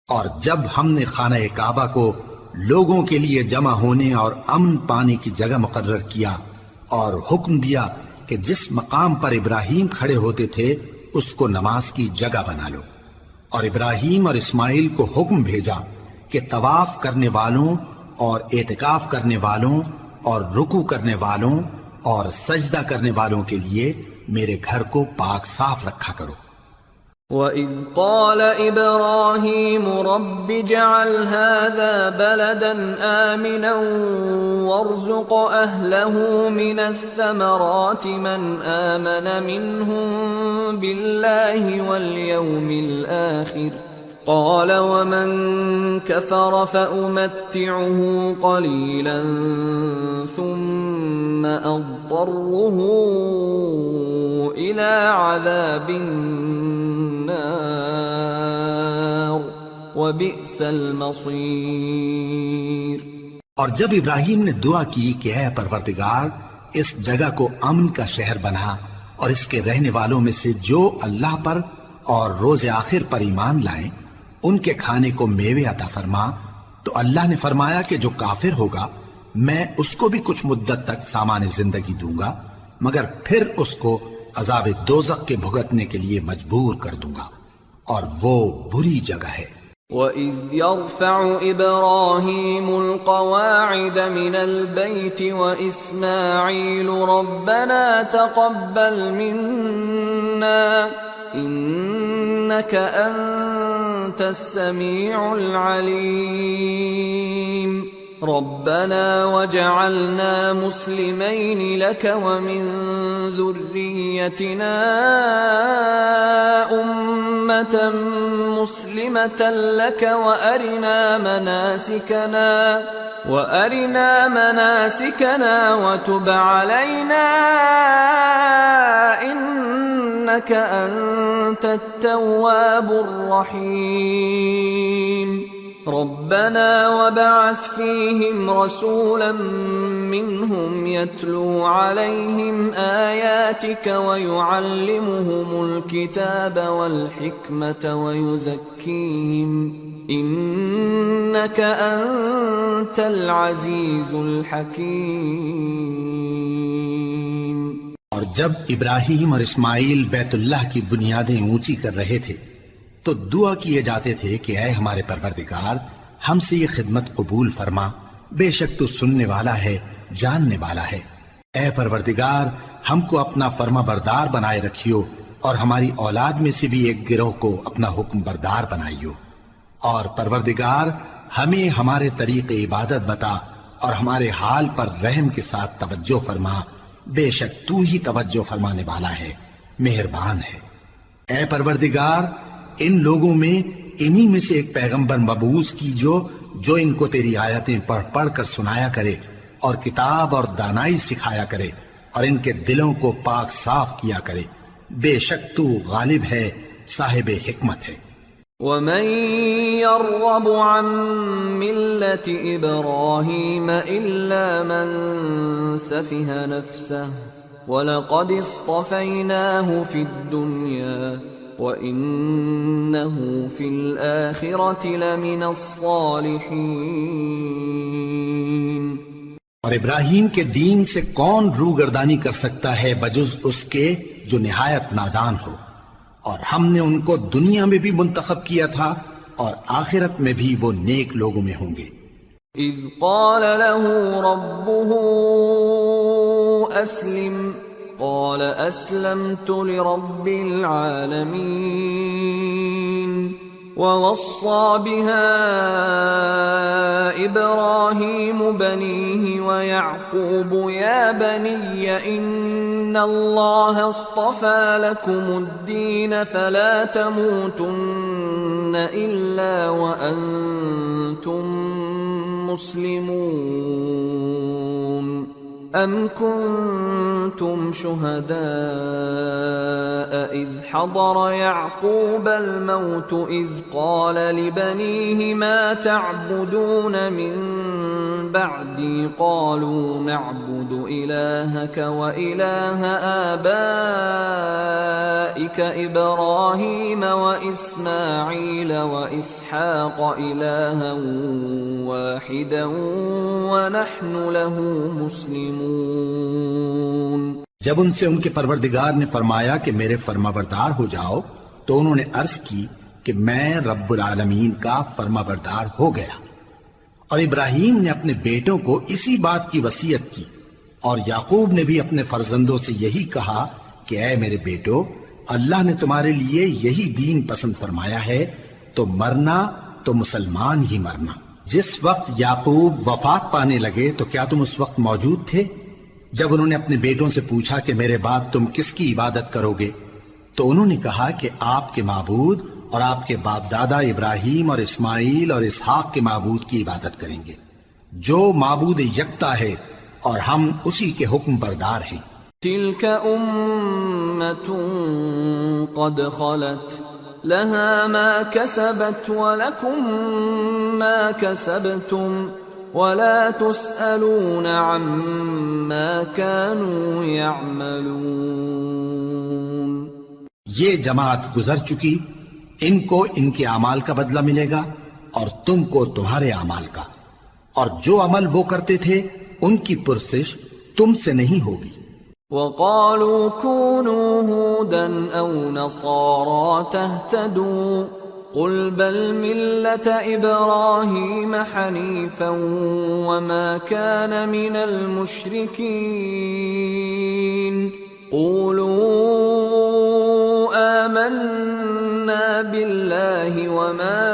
اور جب ہم نے خانہ کعبہ کو لوگوں کے لیے جمع ہونے اور امن پانے کی جگہ مقرر کیا، اور حکم دیا کہ جس مقام پر ابراہیم کھڑے ہوتے تھے اس کو نماز کی جگہ بنا لو، اور ابراہیم اور اسماعیل کو حکم بھیجا کہ طواف کرنے والوں اور اعتکاف کرنے والوں اور رکوع کرنے والوں اور سجدہ کرنے والوں کے لیے میرے گھر کو پاک صاف رکھا کرو۔ وَإِذْ قَالَ إِبْرَاهِيمُ رَبِّ اجْعَلْ هَذَا بَلَدًا آمِنًا وَارْزُقْ أَهْلَهُ مِنَ الثَّمَرَاتِ مَنْ آمَنَ مِنْهُمْ بِاللَّهِ وَالْيَوْمِ الْآخِرِ قَالَ وَمَنْ كَفَرَ فَأُمَتِّعُهُ قَلِيلًا ثُمَّ أَضْطَرُّهُ إِلَى عَذَابِ النَّارِ وَبِئْسَ الْمَصِيرُ۔ اور جب ابراہیم نے دعا کی کہ اے پروردگار اس جگہ کو امن کا شہر بنا اور اس کے رہنے والوں میں سے جو اللہ پر اور روز آخر پر ایمان لائیں ان کے کھانے کو میوے عطا فرما، تو اللہ نے فرمایا کہ جو کافر ہوگا میں اس کو بھی کچھ مدت تک سامان زندگی دوں گا، مگر پھر اس کو عذاب دوزخ کے بھگتنے کے لیے مجبور کر دوں گا، اور وہ بری جگہ ہے۔ وَإِذْ يَرْفَعُ إِبْرَاهِيمُ الْقَوَاعِدَ مِنَ الْبَيْتِ وَإِسْمَاعِيلُ رَبَّنَا تَقَبَّلْ مِنَّا إِنَّكَ أَنْتَ السَّمِيعُ الْعَلِيمُ رَبَّنَا وَاجْعَلْنَا مُسْلِمَيْنِ لَكَ وَمِنْ ذُرِّيَّتِنَا أُمَّةً مُسْلِمَةً لَكَ وَأَرِنَا مَنَاسِكَنَا وَتُبْ عَلَيْنَا إِنَّكَ أَنْتَ التَّوَّابُ الرَّحِيمُ رَبَّنَا وَابْعَثْ فِيهِمْ رَسُولًا مِّنْهُمْ يَتْلُو عَلَيْهِمْ آيَاتِكَ وَيُعَلِّمُهُمُ الْكِتَابَ وَالْحِكْمَةَ وَيُزَكِّيهِمْ إِنَّكَ أَنْتَ الْعَزِيزُ الْحَكِيمُ۔ اور جب ابراہیم اور اسماعیل بیت اللہ کی بنیادیں اونچی کر رہے تھے تو دعا کیے جاتے تھے کہ اے ہمارے پروردگار ہم سے یہ خدمت قبول فرما، بے شک تو سننے والا ہے، جاننے والا ہے۔ اے پروردگار ہم کو اپنا فرما بردار بنائے رکھیو اور ہماری اولاد میں سے بھی ایک گروہ کو اپنا حکم بردار بنائیو، اور پروردگار ہمیں ہمارے طریق عبادت بتا اور ہمارے حال پر رحم کے ساتھ توجہ فرما، بے شک تو ہی توجہ فرمانے والا ہے، مہربان ہے۔ اے پروردگار ان لوگوں میں انہی میں سے ایک پیغمبر مبعوث کی جو ان کو تیری آیتیں پڑھ پڑھ کر سنایا کرے اور کتاب اور دانائی سکھایا کرے اور ان کے دلوں کو پاک صاف کیا کرے، بے شک تو غالب ہے، صاحب حکمت ہے۔ وَمَن يَرْغَبُ عَن مِّلَّةِ إِبْرَاهِيمَ إِلَّا مَن سَفِهَ نَفْسَهُ وَلَقَدِ اصْطَفَيْنَاهُ فِي الدُّنْيَا وَإِنَّهُ فِي الْآخِرَةِ لَمِنَ الصَّالِحِينَ۔ اور ابراہیم کے دین سے کون روگردانی کر سکتا ہے بجز اس کے جو نہایت نادان ہو، اور ہم نے ان کو دنیا میں بھی منتخب کیا تھا اور آخرت میں بھی وہ نیک لوگوں میں ہوں گے۔ اذ قال له ربه اسلم قال اسلمت لرب العالمين ووصى بها ابراهيم بنيه ويعقوب يا بني ان الله اصطفى لكم الدين فلا تموتن الا وانتم مسلمون ام كنتم شهداء اذ حضر يعقوب الموت اذ قال لبنيه ما تعبدون من بعدي قالوا نعبد الهك واله آبائك ابراهيم واسماعيل واسحاق الها واحدا ونحن له مسلمون۔ جب ان سے ان کے پروردگار نے فرمایا کہ میرے فرمانبردار ہو جاؤ تو انہوں نے عرض کی کہ میں رب العالمین کا فرمانبردار ہو گیا، اور ابراہیم نے اپنے بیٹوں کو اسی بات کی وصیت کی، اور یعقوب نے بھی اپنے فرزندوں سے یہی کہا کہ اے میرے بیٹو، اللہ نے تمہارے لیے یہی دین پسند فرمایا ہے، تو مرنا تو مسلمان ہی مرنا۔ جس وقت یعقوب وفات پانے لگے تو کیا تم اس وقت موجود تھے؟ جب انہوں نے اپنے بیٹوں سے پوچھا کہ میرے بعد تم کس کی عبادت کرو گے، تو انہوں نے کہا کہ آپ کے معبود اور آپ کے باپ دادا ابراہیم اور اسماعیل اور اسحاق کے معبود کی عبادت کریں گے، جو معبود یکتا ہے اور ہم اسی کے حکم بردار ہیں۔ تلك أمة قد خلت لها ما كسبت ولكم ما كسبتم ولا تسألون عما كانوا يعملون۔ یہ جماعت گزر چکی، ان کو ان کے اعمال کا بدلہ ملے گا اور تم کو تمہارے اعمال کا، اور جو عمل وہ کرتے تھے ان کی پرسش تم سے نہیں ہوگی۔ وقالوا كونوا هودا أو نصارى تهتدوا قل بل ملة إبراهيم حنيفا وما كان من المشركين قولوا آمنا بالله وما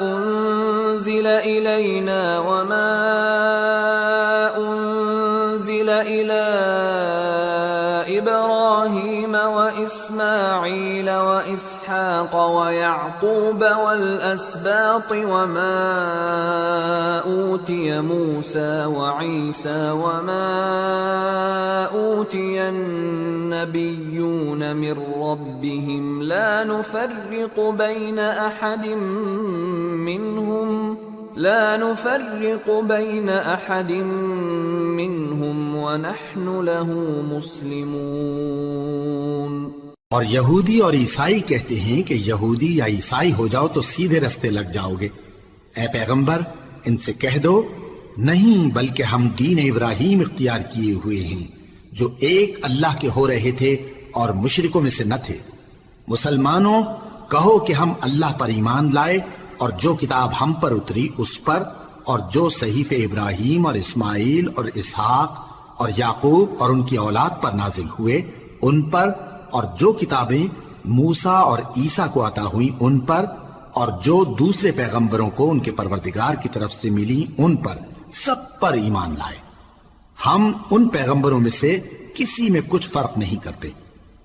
أنزل إلينا وما أنزل إلى إبراهيم وإسماعيل وإسحاق ويعقوب والأسباط وما أوتي موسى وعيسى وما أوتي النبيون من ربهم لا نفرق بين أحد منهم ونحن له مسلمون۔ اور یہودی اور عیسائی کہتے ہیں کہ یہودی یا عیسائی ہو جاؤ تو سیدھے رستے لگ جاؤ گے۔ اے پیغمبر ان سے کہہ دو نہیں، بلکہ ہم دین ابراہیم اختیار کیے ہوئے ہیں جو ایک اللہ کے ہو رہے تھے اور مشرکوں میں سے نہ تھے۔ مسلمانوں کہو کہ ہم اللہ پر ایمان لائے اور جو کتاب ہم پر اتری اس پر، اور جو صحیفے ابراہیم اور اسماعیل اور اسحاق اور یعقوب اور ان کی اولاد پر نازل ہوئے ان پر، اور جو کتابیں موسیٰ اور عیسیٰ کو عطا ہوئیں ان پر، اور جو دوسرے پیغمبروں کو ان کے پروردگار کی طرف سے ملی ان پر، سب پر ایمان لائے۔ ہم ان پیغمبروں میں سے کسی میں کچھ فرق نہیں کرتے،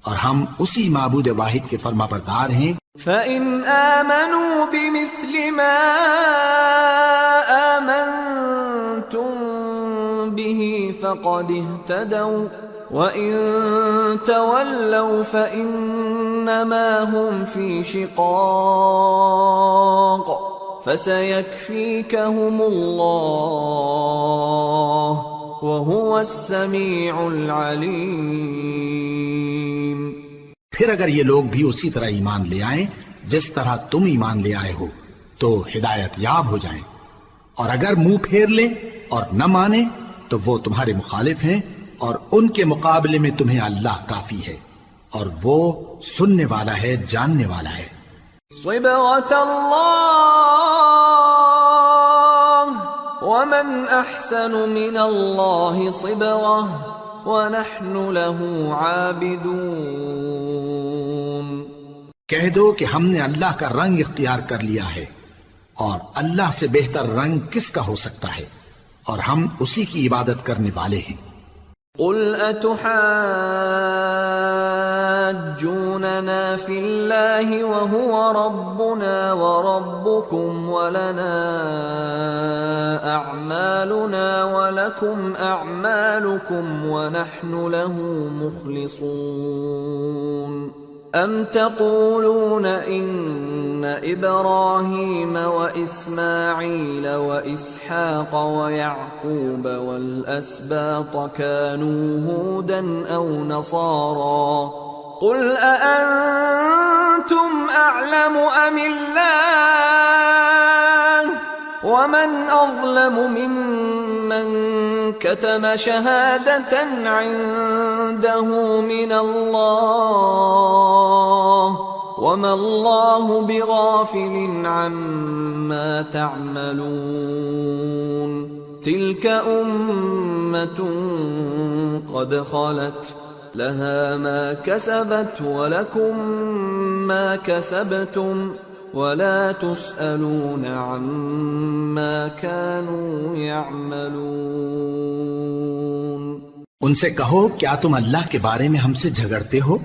اور ہم اسی معبود واحد کے فرما بردار ہیں۔ فَإِنْ آمَنُوا بِمِثْلِ مَا آمَنْتُمْ بِهِ فَقَدِ اهْتَدَوْا وَإِنْ تَوَلَّوْا فَإِنَّمَا هُمْ فِي شِقَاقٍ فَسَيَكْفِيكَهُمُ اللَّهُ وَهُوَ السَّمِيعُ الْعَلِيمُ۔ پھر اگر یہ لوگ بھی اسی طرح ایمان لے آئیں جس طرح تم ایمان لے آئے ہو تو ہدایت یاب ہو جائیں، اور اگر منہ پھیر لیں اور نہ مانیں تو وہ تمہارے مخالف ہیں، اور ان کے مقابلے میں تمہیں اللہ کافی ہے، اور وہ سننے والا ہے، جاننے والا ہے۔ صبغة الله ومن أحسن من الله صبغة وَنَحْنُ لَهُ عَابِدُونَ۔ کہہ دو کہ ہم نے اللہ کا رنگ اختیار کر لیا ہے، اور اللہ سے بہتر رنگ کس کا ہو سکتا ہے، اور ہم اسی کی عبادت کرنے والے ہیں۔ قُلْ أَتُحَاجُّونَنَا فِي اللَّهِ وَهُوَ رَبُّنَا وَرَبُّكُمْ وَلَنَا أَعْمَالُنَا وَلَكُمْ أَعْمَالُكُمْ وَنَحْنُ لَهُ مُخْلِصُونَ أَمْ تَقُولُونَ إِنَّ إِبْرَاهِيمَ وَإِسْمَاعِيلَ وَإِسْحَاقَ وَيَعْقُوبَ وَالْأَسْبَاطَ كَانُوا هُودًا أَوْ نَصَارَى قُلْ أَأَنْتُمْ أَعْلَمُ أَمِ اللَّهُ وَمَنْ أَظْلَمُ مِمَّنْ كَتَمَ شَهَادَةً عِنْدَهُ مِنَ اللَّهِ وما الله بغافل عما تعملون تلك أمة قد خلت لها ما كسبت ولكم ما كسبتم ولا تسألون عما كانوا يعملون۔ ان سے کہو کیا تم اللہ کے بارے میں ہم سے جھگڑتے ہو،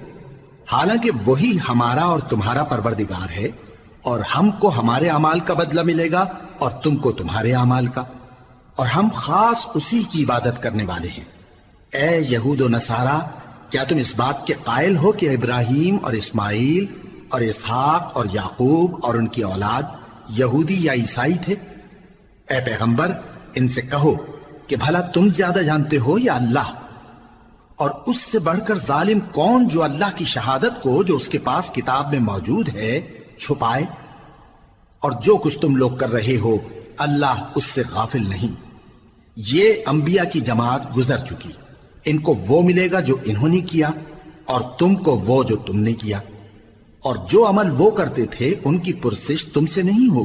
حالانکہ وہی ہمارا اور تمہارا پروردگار ہے، اور ہم کو ہمارے اعمال کا بدلہ ملے گا اور تم کو تمہارے اعمال کا، اور ہم خاص اسی کی عبادت کرنے والے ہیں۔ اے یہود و نصارہ، کیا تم اس بات کے قائل ہو کہ ابراہیم اور اسماعیل اور اسحاق اور یعقوب اور ان کی اولاد یہودی یا عیسائی تھے؟ اے پیغمبر، ان سے کہو کہ بھلا تم زیادہ جانتے ہو یا اللہ؟ اور اس سے بڑھ کر ظالم کون جو اللہ کی شہادت کو جو اس کے پاس کتاب میں موجود ہے چھپائے؟ اور جو کچھ تم لوگ کر رہے ہو اللہ اس سے غافل نہیں۔ یہ انبیاء کی جماعت گزر چکی، ان کو وہ ملے گا جو انہوں نے کیا اور تم کو وہ جو تم نے کیا، اور جو عمل وہ کرتے تھے ان کی پرسش تم سے نہیں ہوگی۔